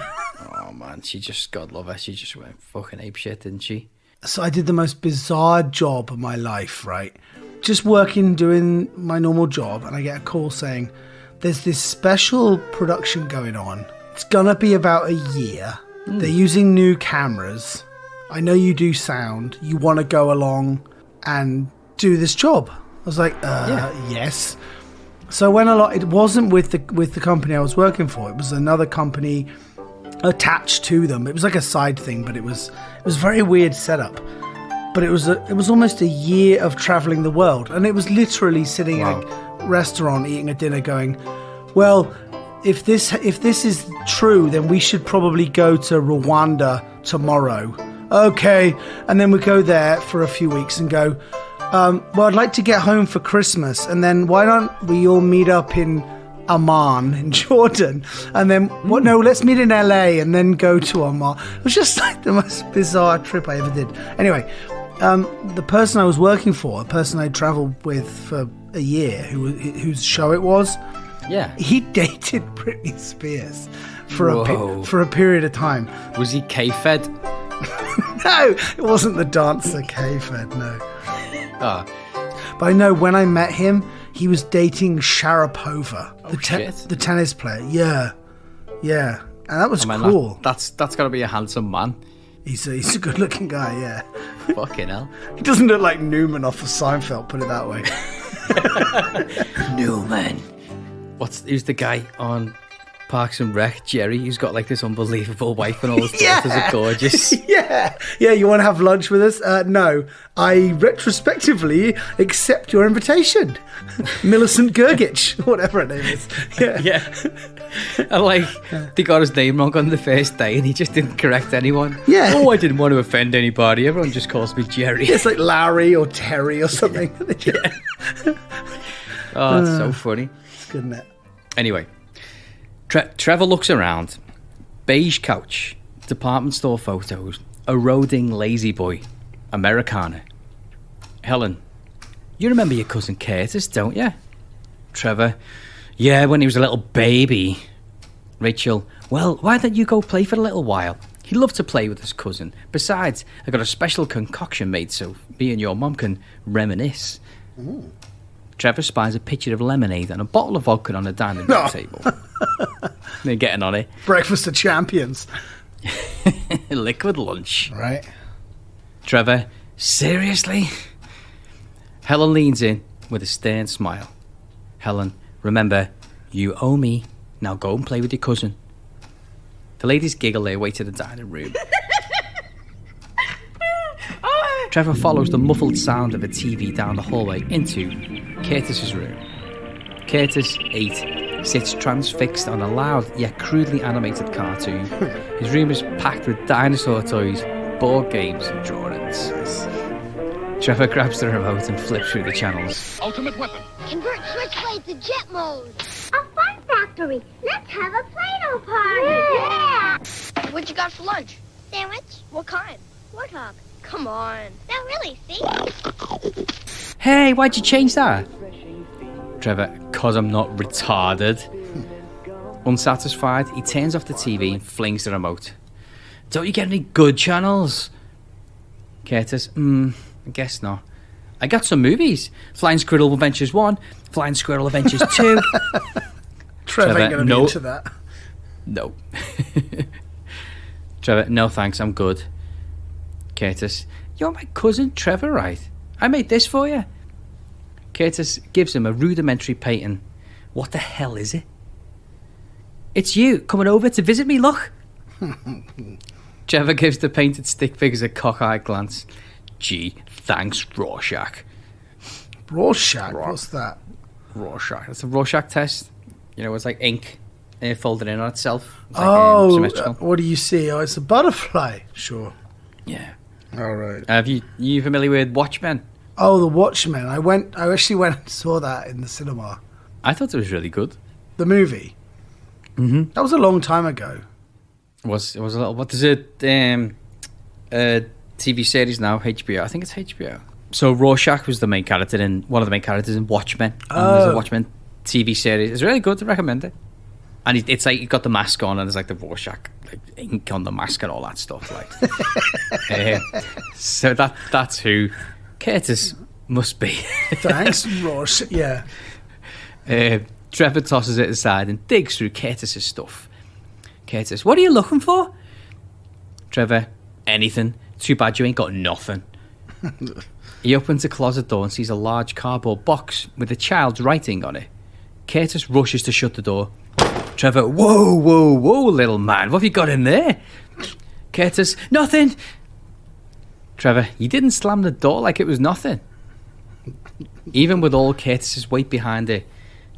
Oh man, she just, God love her, she just went fucking apeshit, didn't she? So I did the most bizarre job of my life, right? Just working, doing my normal job, and I get a call saying, there's this special production going on. It's gonna be about a year. They're using new cameras. I know you do sound. You want to go along and do this job. was like, yes. So when it wasn't with the company I was working for. It was another company attached to them. It was like a side thing, but it was a very weird setup. But it was almost a year of traveling the world, and it was literally sitting in a restaurant eating a dinner, going, well, if this is true, then we should probably go to Rwanda tomorrow. Okay, and then we go there for a few weeks and go, well, I'd like to get home for Christmas, and then why don't we all meet up in Amman in Jordan, and then no, let's meet in LA and then go to Amman. It was just like the most bizarre trip I ever did. Anyway, the person I was working for, the person I traveled with for a year, whose show it was, he dated Britney Spears for a period of time. Was he K-fed? No, it wasn't the dancer K-fed, no. Oh. But I know when I met him, he was dating Sharapova, the tennis player. Yeah. And that was cool. That's got to be a handsome man. He's a good-looking guy, yeah. Fucking hell. He doesn't look like Newman off of Seinfeld, put it that way. Newman. Who's the guy on Parks and Rec, Jerry, who's got like this unbelievable wife and all his daughters are gorgeous. Yeah, you want to have lunch with us? No, I retrospectively accept your invitation. Millicent Gergich, whatever her name is. Yeah. And like, they got his name wrong on the first day and he just didn't correct anyone. Yeah. Oh, I didn't want to offend anybody. Everyone just calls me Jerry. It's like Larry or Terry or something. Oh, it's so funny. It's good, isn't it? Anyway. Trevor looks around. Beige couch, department store photos, a roding lazy boy, Americana. Helen, you remember your cousin Curtis, don't you? Trevor, yeah, when he was a little baby. Rachel, well, why don't you go play for a little while? He'd love to play with his cousin. Besides, I got a special concoction made so me and your mum can reminisce. Ooh. Trevor spies a pitcher of lemonade and a bottle of vodka on the dining room table. They're getting on it. Breakfast of champions. Liquid lunch. Right. Trevor, seriously? Helen leans in with a stern smile. Helen, remember, you owe me. Now go and play with your cousin. The ladies giggle their way to the dining room. Trevor follows the muffled sound of a TV down the hallway into Curtis's room. Curtis, 8, sits transfixed on a loud yet crudely animated cartoon. His room is packed with dinosaur toys, board games and drawings. Trevor grabs the remote and flips through the channels. Ultimate weapon. Convert switchblade to jet mode. A fun factory. Let's have a Play-Doh party. Yeah. What you got for lunch? Sandwich. What kind? Warthog. Come on. No, really, see? Hey, why'd you change that? Trevor, 'cause I'm not retarded. Unsatisfied, he turns off the TV and flings the remote. Don't you get any good channels? Curtis, I guess not. I got some movies. Flying Squirrel Adventures 1, Flying Squirrel Adventures 2. Trevor ain't going to be into that. No. Trevor, no thanks, I'm good. Curtis, you're my cousin Trevor, right? I made this for you. Curtis gives him a rudimentary painting. What the hell is it? It's you coming over to visit me, look. Trevor gives the painted stick figures a cockeyed glance. Gee, thanks, Rorschach. Rorschach? What's that? Rorschach. It's a Rorschach test. You know, it's like ink folded in on itself. It's like, symmetrical. What do you see? Oh, it's a butterfly. Sure. Yeah. All right. Have you familiar with Watchmen? Oh, The Watchmen. I actually went and saw that in the cinema. I thought it was really good. The movie? Mm-hmm. That was a long time ago. It was a little... What is it? TV series now, HBO. I think it's HBO. So Rorschach was the main character in... One of the main characters in Watchmen. And there's a Watchmen TV series. It's really good. I recommend it. And it's like you've got the mask on and there's like the Rorschach like ink on the mask and all that stuff. Like, so that's who Curtis must be. Thanks, Rorschach. Yeah. Trevor tosses it aside and digs through Curtis's stuff. Curtis, what are you looking for? Trevor, anything. Too bad you ain't got nothing. He opens a closet door and sees a large cardboard box with a child's writing on it. Curtis rushes to shut the door. Trevor, whoa, little man, what have you got in there? Curtis, nothing. Trevor, you didn't slam the door like it was nothing. Even with all Curtis's weight behind it,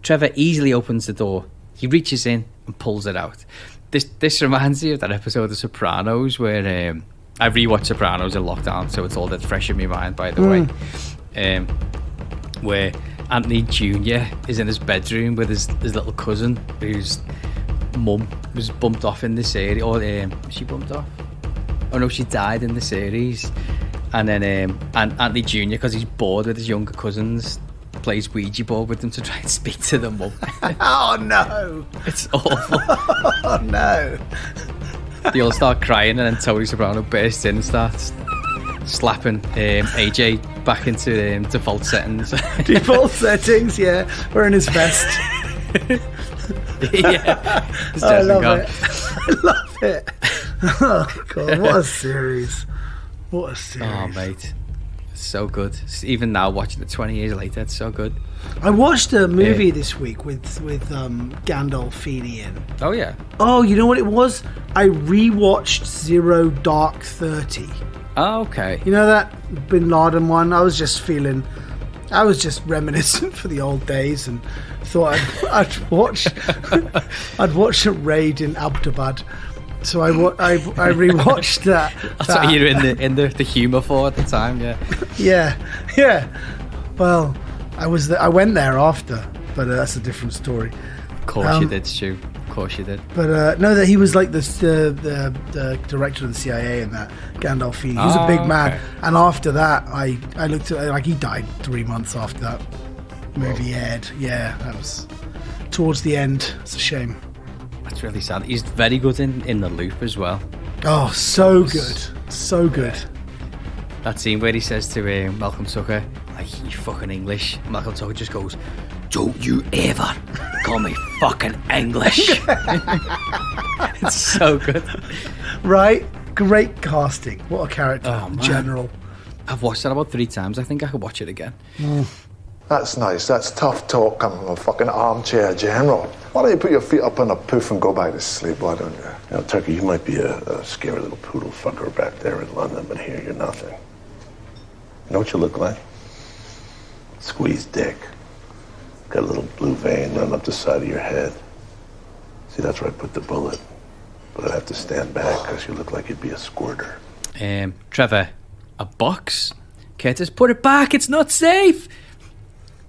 Trevor easily opens the door. He reaches in and pulls it out. This reminds me of that episode of Sopranos where I rewatched Sopranos in lockdown, so it's all that fresh in my mind, by the way. Where Anthony Jr. is in his bedroom with his little cousin whose mum was bumped off in the series. Or was she bumped off? Oh no, she died in the series. And then and Anthony Jr., because he's bored with his younger cousins, plays Ouija board with them to try and speak to the mum. Oh no! It's awful. Oh no! They all start crying, and then Tony Soprano bursts in and starts slapping AJ back into default settings. Default settings, yeah. Wearing his vest. Yeah. I love it. I love it. Oh god, what a series. What a series. Oh mate, it's so good. Even now, watching it 20 years later, it's so good. I watched a movie this week with Gandolfini in. Oh yeah. Oh, you know what it was? I rewatched Zero Dark 30. Oh, okay. You know that Bin Laden one? I was just reminiscent for the old days and thought I'd watch a raid in Abbottabad. So I rewatched that. That's what you were in the humour for at the time, yeah. Yeah. Well, I went there after, but that's a different story. Of course you did, Stu. Of course you did. But no, that he was like the director of the CIA in that, Gandolfini. He was a big man. Okay. And after that, I looked at like he died 3 months after that movie aired. Yeah, that was towards the end. It's a shame. That's really sad. He's very good in The Loop as well. Oh, so good. So good. That scene where he says to Malcolm Tucker, like, you fucking English. And Malcolm Tucker just goes, don't you ever call me fucking English. It's so good. Right? Great casting. What a character. Oh, man. General. I've watched that about 3 times. I think I could watch it again. That's nice. That's tough talk coming from a fucking armchair general. Why don't you put your feet up on a poof and go back to sleep, why don't you? Now, Turkey, you might be a scary little poodle fucker back there in London, but here you're nothing. You know what you look like? Squeezed dick. Got a little blue vein running up the side of your head. See, that's where I put the bullet. But I'd have to stand back because you look like you'd be a squirter. Trevor, a box? Curtis, put it back. It's not safe.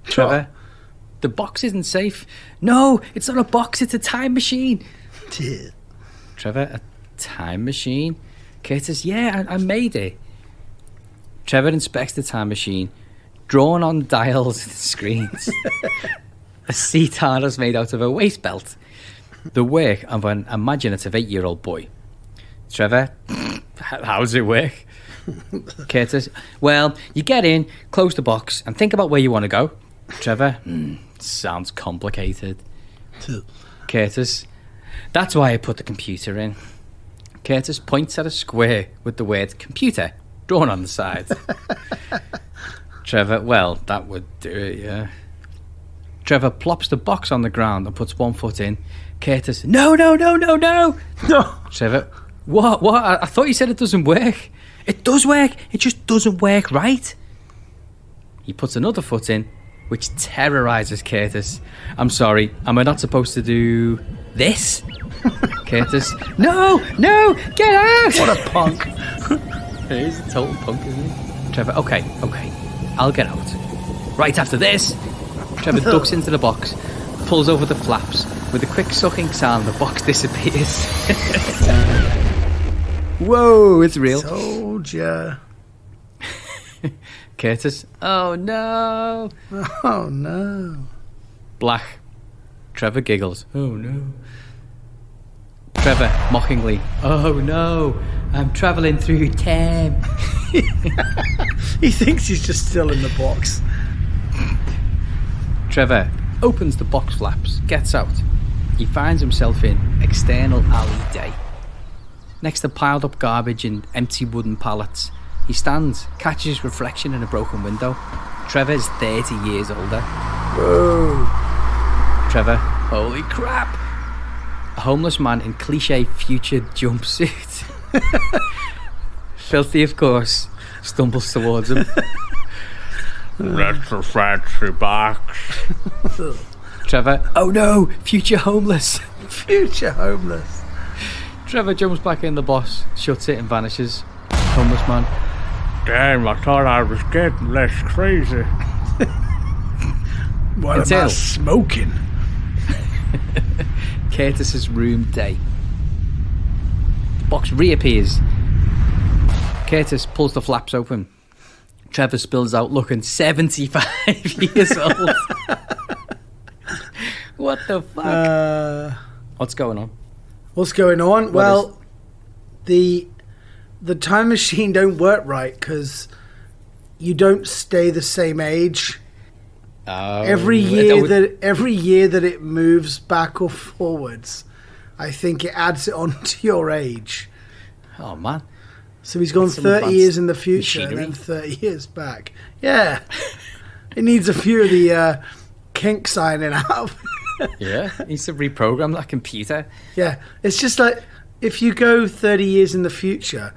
Trevor, the box isn't safe. No, it's not a box. It's a time machine. Trevor, a time machine? Curtis, yeah, I made it. Trevor inspects the time machine. Drawn on dials and screens. A seat harness made out of a waist belt. The work of an imaginative 8-year-old boy. Trevor, how does it work? Curtis, well, you get in, close the box, and think about where you want to go. Trevor, sounds complicated. Curtis, that's why I put the computer in. Curtis points at a square with the word computer drawn on the side. Trevor, well, that would do it, yeah. Trevor plops the box on the ground and puts 1 foot in. Curtis, no. Trevor, what? I thought you said it doesn't work. It does work. It just doesn't work right. He puts another foot in, which terrorizes Curtis. I'm sorry, am I not supposed to do this? Curtis, no, get out! What a punk. He's a total punk, isn't he? Trevor, okay, I'll get out. Right after this. Trevor ducks into the box, pulls over the flaps. With a quick sucking sound, the box disappears. Whoa, it's real. Told ya. Curtis, oh no. Oh no. Black. Trevor giggles, oh no. Trevor, mockingly, oh no, I'm travelling through time. He thinks he's just still in the box. Trevor opens the box flaps, gets out. He finds himself in external alley day. Next to piled up garbage and empty wooden pallets, He stands, catches his reflection in a broken window. Trevor's 30 years older. Whoa. Trevor, holy crap. A homeless man in cliche future jumpsuit. Filthy, of course, stumbles towards him. That's a fancy box. Trevor, oh no, future homeless. Future homeless. Trevor jumps back in the box, shuts it and vanishes. Homeless man. Damn, I thought I was getting less crazy. What am I smoking? Curtis's room day. The box reappears. Curtis pulls the flaps open. Trevor spills out looking 75 years old. What the fuck? What's going on? What's going on? Well, the time machine don't work right because you don't stay the same age. Every year that it moves back or forwards, I think it adds it onto your age. Oh man! So he's gone 30 years in the future and then 30 years back. Yeah, it needs a few of the kinks ironing out. Yeah, he needs to reprogram that computer. Yeah, it's just like if you go 30 years in the future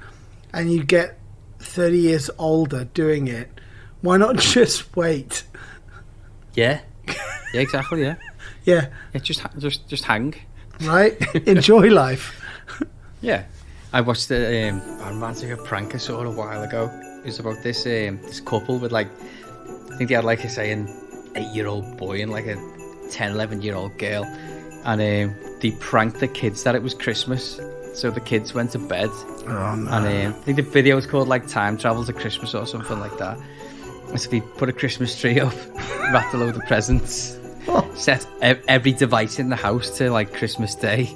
and you get 30 years older doing it, why not just wait? Yeah, exactly. Yeah, yeah. Just hang. Right, enjoy life. Yeah, I watched a romantic prank I saw a while ago. It was about this couple with I think they had an 8-year-old boy and a 10, 11-year-old girl, and they pranked the kids that it was Christmas. So the kids went to bed, and I think the video was called Time Travel to Christmas or something like that. So they put a Christmas tree up, wrapped a load of presents, set every device in the house to Christmas Day,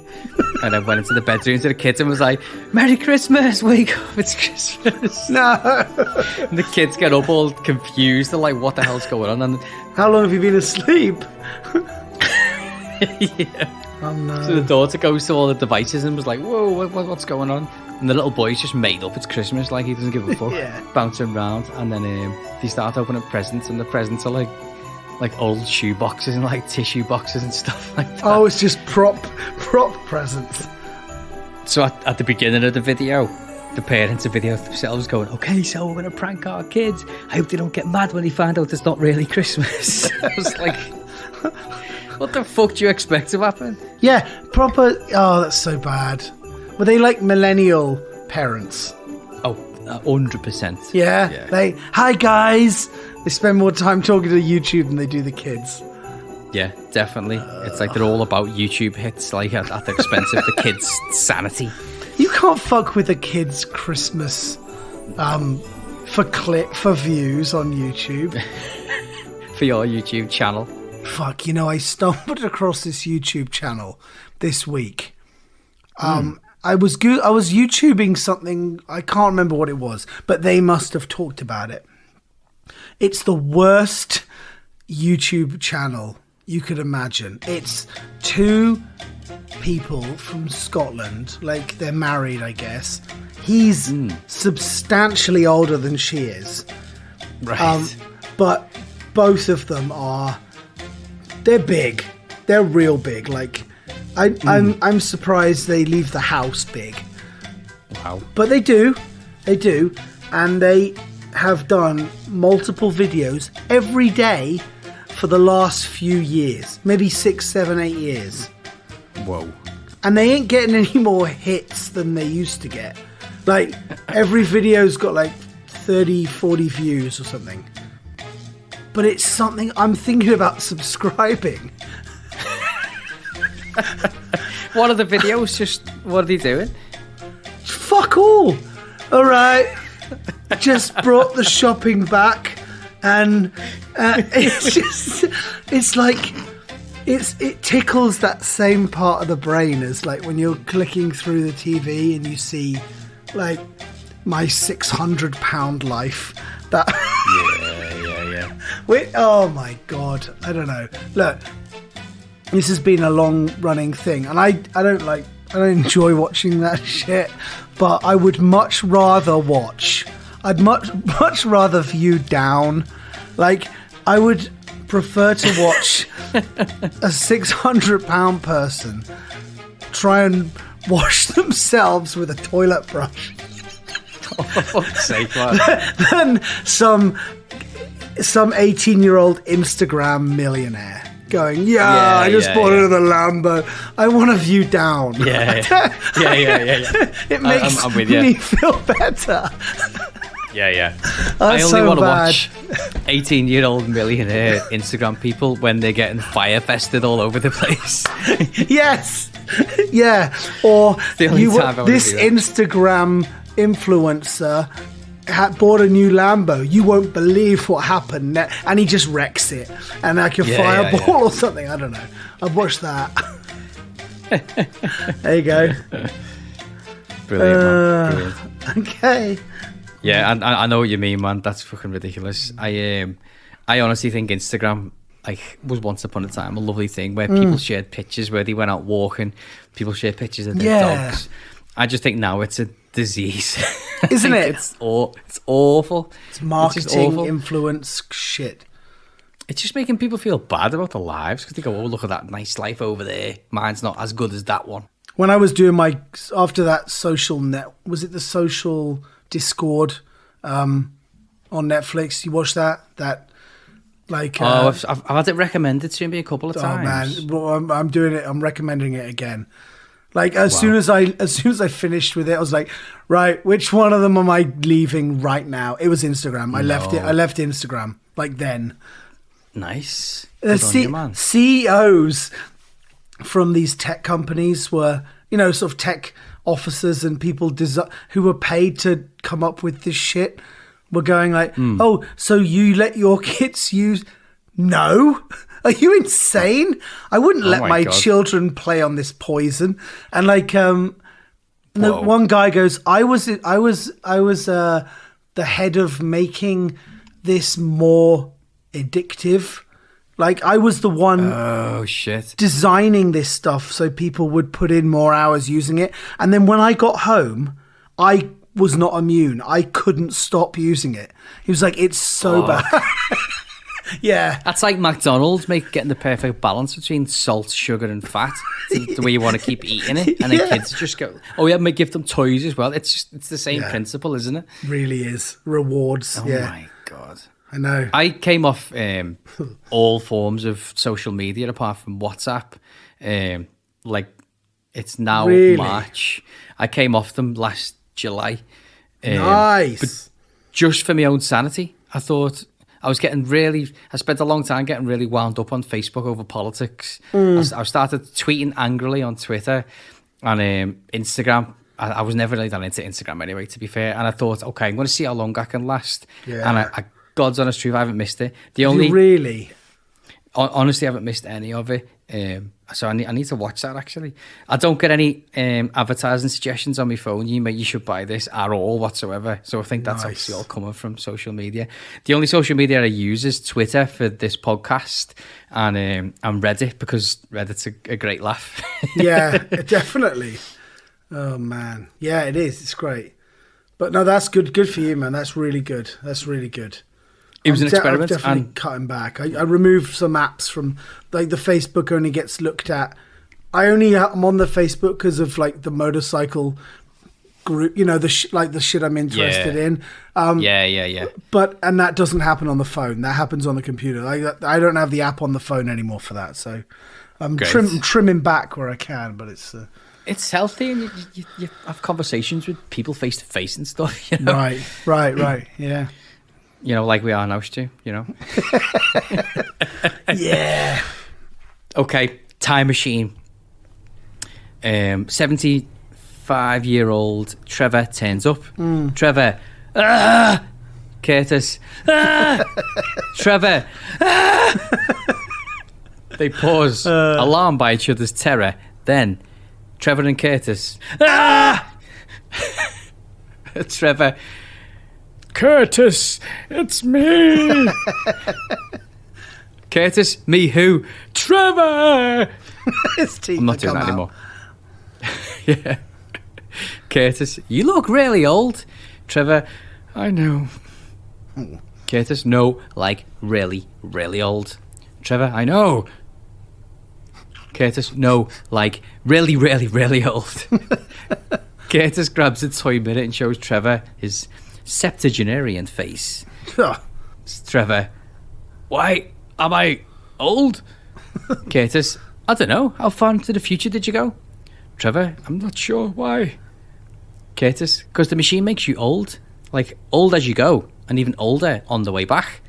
and then went into the bedroom to the kids and was like, "Merry Christmas, wake up, it's Christmas." No. And the kids get up all confused. They're like, "What the hell's going on?" And how long have you been asleep? Yeah. Oh no. So the daughter goes to all the devices and was like, "Whoa, what's going on?" And the little boy's just made up it's Christmas, he doesn't give a fuck. Yeah. Bouncing around, and then they start opening presents, and the presents are like old shoe boxes and tissue boxes and stuff like that. Oh, it's just prop presents. So at the beginning of the video, the parents have videoed themselves going, "Okay, so we're gonna prank our kids. I hope they don't get mad when they find out it's not really Christmas." I was like, what the fuck do you expect to happen? Yeah, proper. Oh, that's so bad. Were they millennial parents? Oh, 100%. Yeah. Hi guys. They spend more time talking to YouTube than they do the kids. Yeah, definitely. It's they're all about YouTube hits, at the expense of the kids' sanity. You can't fuck with a kid's Christmas for views on YouTube. For your YouTube channel. Fuck, I stumbled across this YouTube channel this week. I was YouTubing something, I can't remember what it was, but they must have talked about it. It's the worst YouTube channel you could imagine. It's two people from Scotland, they're married, I guess. He's substantially older than she is. Right. But both of them they're big. They're real big. I'm surprised they leave the house big. Wow. But they do, and they have done multiple videos every day for the last few years, maybe 6, 7, 8 years. Whoa. And they ain't getting any more hits than they used to get. Every video's got 30, 40 views or something. But it's something I'm thinking about subscribing. What are the videos? What are they doing? Fuck all. All right. Just brought the shopping back, and it tickles that same part of the brain as when you're clicking through the TV and you see my 600-pound life. That. Yeah. Wait, oh my god, I don't know. Look, this has been a long-running thing, and I don't enjoy watching that shit. But I would much rather watch I'd much rather view down. Like, I would prefer to watch a £600 person try and wash themselves with a toilet brush. Oh, for fuck's sake, man. Than some 18-year-old Instagram millionaire going, I just bought another Lambo. I want to view down. Yeah. It makes I'm with me you. feel better. Yeah. That's I only so want to bad. watch 18-year-old millionaire Instagram people when they're getting fire fested all over the place. Yes. Yeah. Or the only time I wanna this do that. Instagram influencer bought a new Lambo. You won't believe what happened. And he just wrecks it. And like a fireball or something. I don't know. I've watched that. There you go. Brilliant, man. Brilliant. Okay. Yeah, and I know what you mean, man. That's fucking ridiculous. I honestly think Instagram was once upon a time a lovely thing where people shared pictures where they went out walking. People shared pictures of their dogs. I just think now it's a disease. Isn't it? It's awful. It's marketing, awful. influence, shit. It's just making people feel bad about their lives because they go, oh, look at that nice life over there. Mine's not as good as that one. When I was doing after that social was it the social Discord on Netflix? You watched that? I've had it recommended to me a couple of times. Man, well, I'm doing it. I'm recommending it again. Like as soon as I finished with it, I was like, right, which one of them am I leaving right now? It was Instagram. I left Instagram then. Nice. The Good on you, man. CEOs from these tech companies were, sort of tech officers and people who were paid to come up with this shit were going like, oh, so you let your kids use... No? Are you insane? I wouldn't let my children play on this poison. And one guy goes, I was the head of making this more addictive. Like, I was the one designing this stuff so people would put in more hours using it. And then when I got home, I was not immune. I couldn't stop using it. He was like, it's so bad. Yeah. That's like McDonald's getting the perfect balance between salt, sugar and fat. The way you want to keep eating it. And then kids just go, may give them toys as well. It's the same principle, isn't it? Really is. Rewards. Oh my God. I know. I came off all forms of social media apart from WhatsApp. It's now March. I came off them last July. Nice. But just for my own sanity, I thought I spent a long time getting really wound up on Facebook over politics. I started tweeting angrily on Twitter and Instagram. I was never really that into Instagram anyway, to be fair. And I thought, okay, I'm going to see how long I can last. Yeah. And I God's honest truth, I haven't missed it. Really? Honestly, I haven't missed any of it. So I need to watch that, actually. I don't get any advertising suggestions on my phone. You should buy this at all whatsoever. So I think that's obviously all coming from social media. The only social media I use is Twitter for this podcast and Reddit, because Reddit's a great laugh. Yeah, definitely. Oh, man. Yeah, it is. It's great. But no, that's good. Good for you, man. That's really good. It was an experiment. I'm definitely cutting back. I removed some apps from, the Facebook only gets looked at. I'm on the Facebook because of the motorcycle group, the shit I'm interested in. Yeah. And that doesn't happen on the phone. That happens on the computer. I don't have the app on the phone anymore for that. So I'm trimming back where I can, but it's healthy, and you have conversations with people face to face and stuff. Right. Yeah. Like we are now, Stu, Yeah. Okay, time machine. 75-year-old Trevor turns up. Trevor. Curtis. Trevor. They pause, alarmed by each other's terror. Then, Trevor and Curtis. Trevor. Curtis, it's me. Curtis, me who? Trevor. I'm not doing that anymore. Yeah. Curtis, you look really old. Trevor, I know. Curtis, no, like really, really old. Trevor, I know. Curtis, no, like really, really, really old. Curtis grabs a toy mirror and shows Trevor his septuagenarian face. Trevor, why am I old? Curtis, I don't know. How far into the future did you go? Trevor, I'm not sure. Why? Curtis, because the machine makes you old. Like, old as you go, and even older on the way back.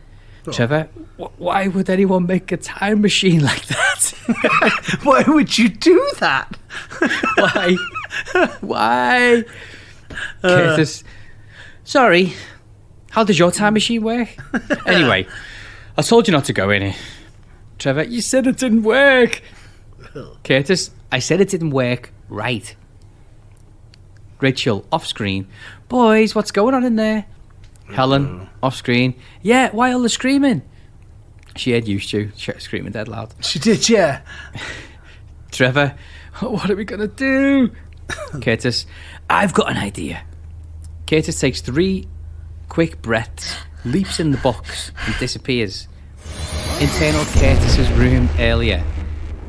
Trevor, why would anyone make a time machine like that? Why would you do that? Why? Why? Curtis, sorry. How does your time machine work? Anyway, I told you not to go in it. Trevor, you said it didn't work. Curtis, I said it didn't work right. Rachel, off screen. Boys, what's going on in there? Helen, off screen. Yeah, why all the screaming? She heard you, Stu, screaming dead loud. She did, yeah. Trevor, what are we going to do? Curtis, I've got an idea. Curtis takes 3 quick breaths, leaps in the box, and disappears. Internal Curtis's room earlier.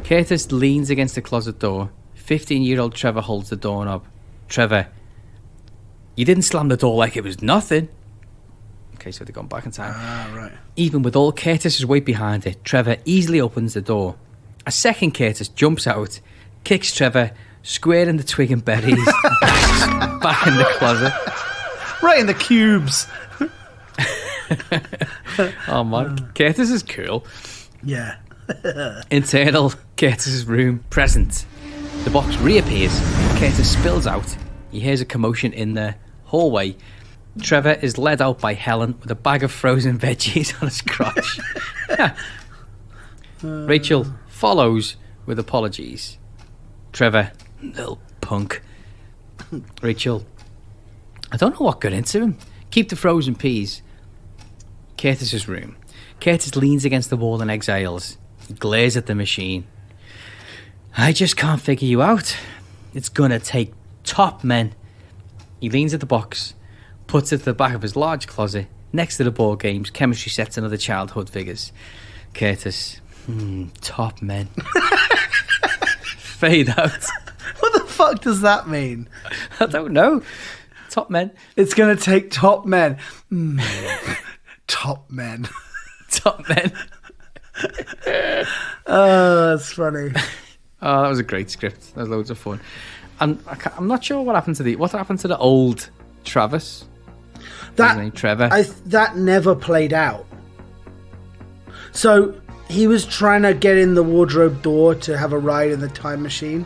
Curtis leans against the closet door. 15-year-old Trevor holds the doorknob. Trevor, you didn't slam the door like it was nothing. Okay, so they've gone back in time. Right. Even with all Curtis's weight behind it, Trevor easily opens the door. A second Curtis jumps out, kicks Trevor square in the twig and berries, back in the closet. Right in the cubes. Oh man, Curtis is cool. Yeah. Internal Curtis's room, present. The box reappears. Curtis spills out. He hears a commotion in the hallway. Trevor is led out by Helen with a bag of frozen veggies on his crotch. Rachel follows with apologies. Trevor, little punk. Rachel, I don't know what got into him. Keep the frozen peas. Curtis's room. Curtis leans against the wall and exhales. He glares at the machine. I just can't figure you out. It's gonna take top men. He leans at the box, puts it to the back of his large closet, next to the board games, chemistry sets, and other childhood figures. Curtis, top men. Fade out. What the fuck does that mean? I don't know. Top men. It's going to take top men. Top men. Top men. Oh, that's funny. Oh, that was a great script. That was loads of fun. And I'm not sure what happened to the old Travis. That his name, Trevor. That never played out. So he was trying to get in the wardrobe door to have a ride in the time machine.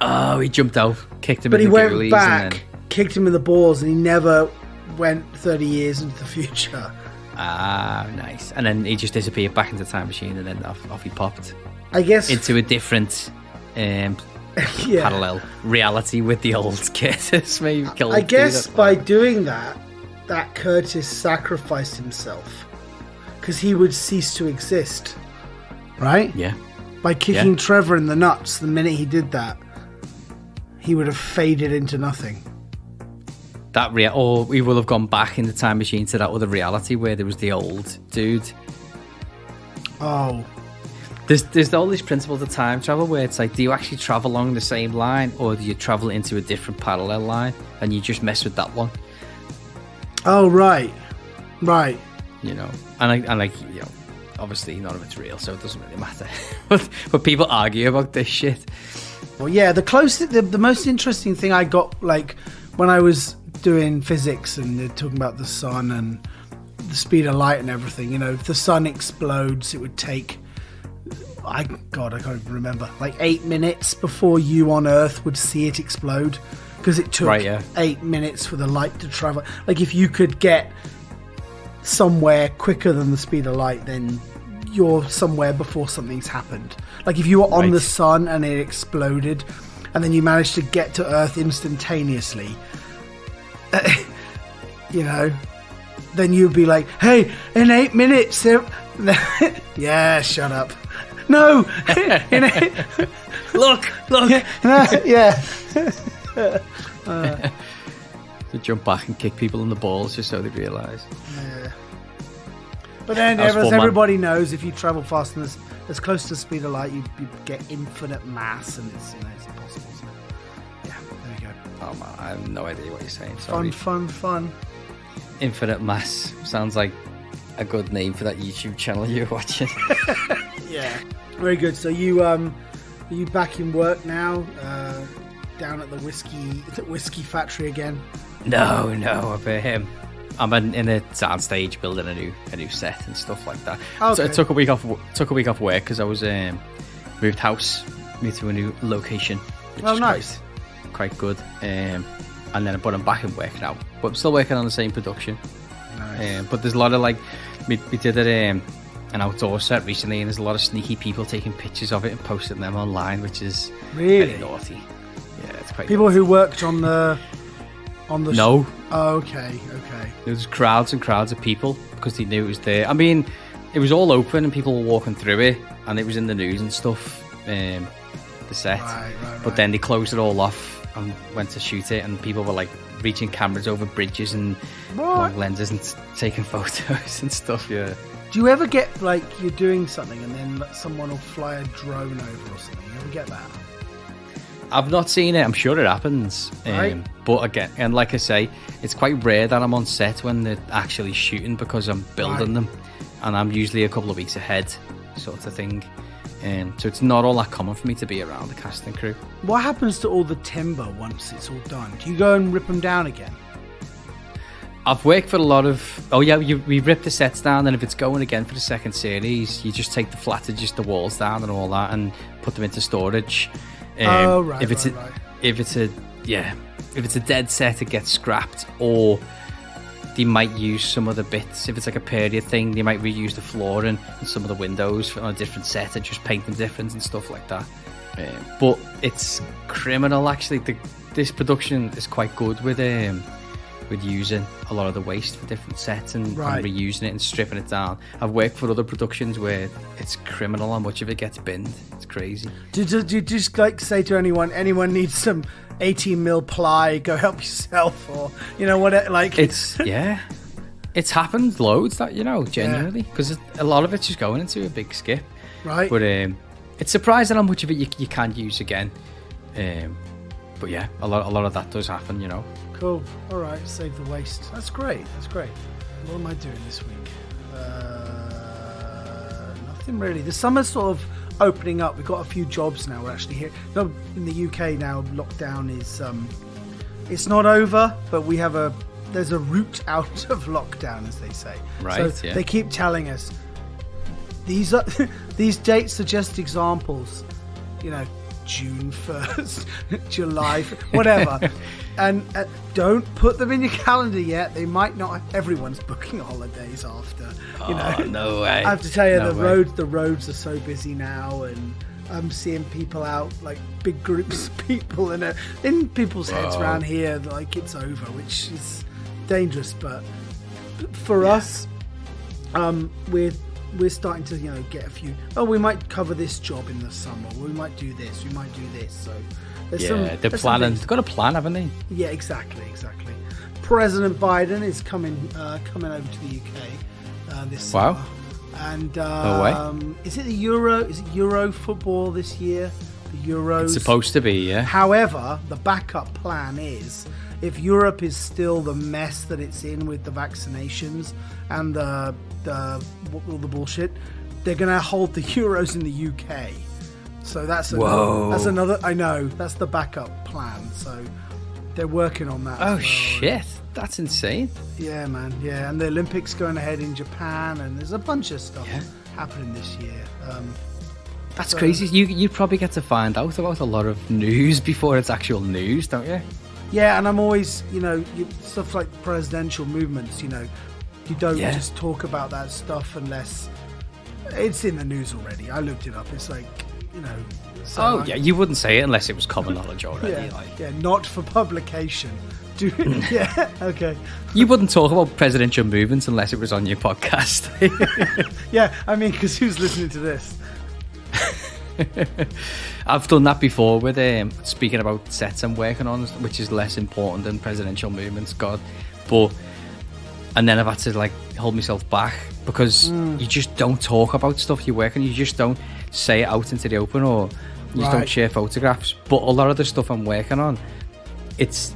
Oh, he jumped out, kicked him but in he the went ghoulies back, and then... kicked him in the balls, and he never went 30 years into the future. Ah, nice. And then he just disappeared back into the time machine, and then off he popped. I guess into a different parallel reality with the old Curtis. Maybe I guess by doing that Curtis sacrificed himself because he would cease to exist, right? Yeah. By kicking Trevor in the nuts, the minute he did that, he would have faded into nothing. Or we will have gone back in the time machine to that other reality where there was the old dude. Oh. There's all these principles of time travel where it's like, do you actually travel along the same line, or do you travel into a different parallel line and you just mess with that one? Oh, right. You know, and you know, obviously none of it's real, so it doesn't really matter. but people argue about this shit. Well, yeah, the most interesting thing I got, like, when I was doing physics and they're talking about the sun and the speed of light and everything, you know, if the sun explodes, it would take, I can't even remember, like 8 minutes before you on Earth would see it explode, because it took 8 minutes for the light to travel. Like, if you could get somewhere quicker than the speed of light, then you're somewhere before something's happened. Like, if you were on the sun and it exploded and then you managed to get to Earth instantaneously, you know, then you'd be like, hey, in 8 minutes yeah, shut up. No. Look. Yeah. To jump back and kick people in the balls just so they realise. Yeah. But then, That was as fun, man. everybody knows, if you travel fast and as close to the speed of light, you get infinite mass, and it's impossible. So, yeah, there you go. Oh man, I have no idea what you're saying. Sorry. Fun. Infinite Mass sounds like a good name for that YouTube channel you're watching. Yeah, very good. So you are you back in work now? Down at the whiskey factory again? No, I'm in a soundstage building a new set and stuff like that. Okay. So I took a week off work because I was moved to a new location, which is nice. quite good. And then I'm back in work now, but I'm still working on the same production. Nice. But there's a lot of we did an outdoor set recently, and there's a lot of sneaky people taking pictures of it and posting them online, which is Really? very naughty. Yeah, it's quite People naughty. who worked on the No. Oh, okay. There was crowds and crowds of people because they knew it was there. I mean, it was all open and people were walking through it, and it was in the news and stuff, the set. Right. But then they closed it all off and went to shoot it, and people were reaching cameras over bridges and long lenses and taking photos and stuff. Yeah. Do you ever get you're doing something and then someone will fly a drone over or something? You ever get that? I've not seen it. I'm sure it happens. Right. But again, and like I say, it's quite rare that I'm on set when they're actually shooting because I'm building them, and I'm usually a couple of weeks ahead, sort of thing. So it's not all that common for me to be around the casting crew. What happens to all the timber once it's all done? Do you go and rip them down again? I've worked for a lot of... Oh yeah, we rip the sets down, and if it's going again for the second series, you just take the just the walls down and all that and put them into storage. If it's a dead set, it gets scrapped, or they might use some of the bits. If it's like a period thing, they might reuse the flooring and some of the windows on a different set and just paint them different and stuff like that. But it's criminal, actually. This production is quite good with using a lot of the waste for different sets and reusing it and stripping it down. I've worked for other productions where it's criminal how much of it gets binned. It's crazy. Do you just say to anyone needs some 18mm ply, go help yourself, or what? It's happened loads, that genuinely, because a lot of it's just going into a big skip. Right. But it's surprising how much of it you can use again. But yeah, a lot of that does happen. Cool. All right. Save the waste. That's great. What am I doing this week? Nothing really. The summer's sort of opening up. We've got a few jobs now. We're actually here. No, in the UK now, lockdown is it's not over, but there's a route out of lockdown, as they say. Right. So they keep telling us these dates are just examples. June 1st, July, whatever. And don't put them in your calendar yet. They might not. Everyone's booking holidays after. No way. I have to tell you, the roads are so busy now, and I'm seeing people out, big groups of people, and in people's heads around here, it's over, which is dangerous. But for us, we're starting to get a few. We might cover this job in the summer. We might do this. We might do this. So they're planning. They've got a plan, haven't they? Yeah, exactly. President Biden is coming over to the UK this summer. And no way. Is it the Euro? Is it Euro football this year? The Euros. It's supposed to be, yeah. However, the backup plan is, if Europe is still the mess that it's in with the vaccinations and all the bullshit, they're going to hold the Euros in the UK. So that's another. I know, that's the backup plan. So they're working on that. Oh shit, that's insane. Yeah, man. Yeah, and the Olympics going ahead in Japan, and there's a bunch of stuff happening this year. That's crazy. You probably get to find out about a lot of news before it's actual news, don't you? Yeah, and I'm always, stuff like presidential movements, you don't just talk about that stuff unless it's in the news already. I looked it up. It's So you wouldn't say it unless it was common knowledge already. Not for publication. Okay. You wouldn't talk about presidential movements unless it was on your podcast. Yeah, I mean, because who's listening to this? I've done that before with speaking about sets I'm working on, which is less important than presidential movements, and then I've had to like hold myself back because you just don't talk about stuff you're working. You just don't say it out into the open, or you just don't share photographs. But a lot of the stuff I'm working on, it's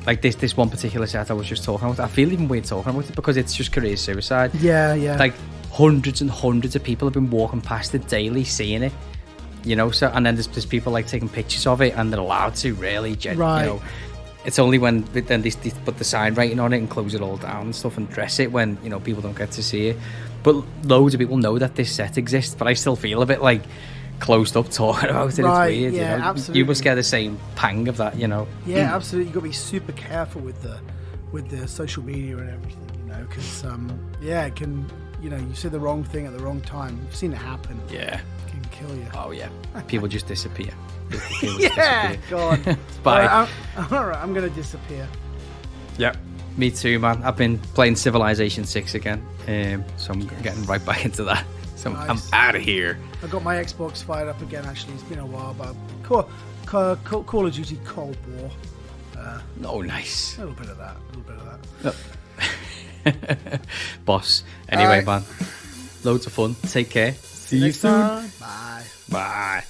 like this one particular set I was just talking about. I feel even weird talking about it because it's just career suicide. Yeah. Like hundreds and hundreds of people have been walking past it daily, seeing it. You know, so and then there's people like taking pictures of it, and they're allowed to really. You know, it's only when then they put the sign writing on it and close it all down and stuff and dress it when, you know, people don't get to see it. But loads of people know that this set exists, but I still feel a bit like closed up talking about it. It's weird. Yeah, you know? absolutely. You must get the same pang of that, you know. Yeah, absolutely. You've got to be super careful with the social media and everything, you know, because it can, you know, you say the wrong thing at the wrong time. You've seen it happen. Yeah, it can kill you. Oh yeah, people just disappear. Yeah, God. Bye. All right, I'm gonna disappear. Yeah, me too, man. I've been playing Civilization 6 again, so I'm getting right back into that. So Nice. I'm out of here. I got my Xbox fired up again. Actually, it's been a while, but Call of Duty Cold War. Nice. A little bit of that. Boss. Anyway, Right. man. Loads of fun. Take care. See you Next soon. time. Bye. Bye.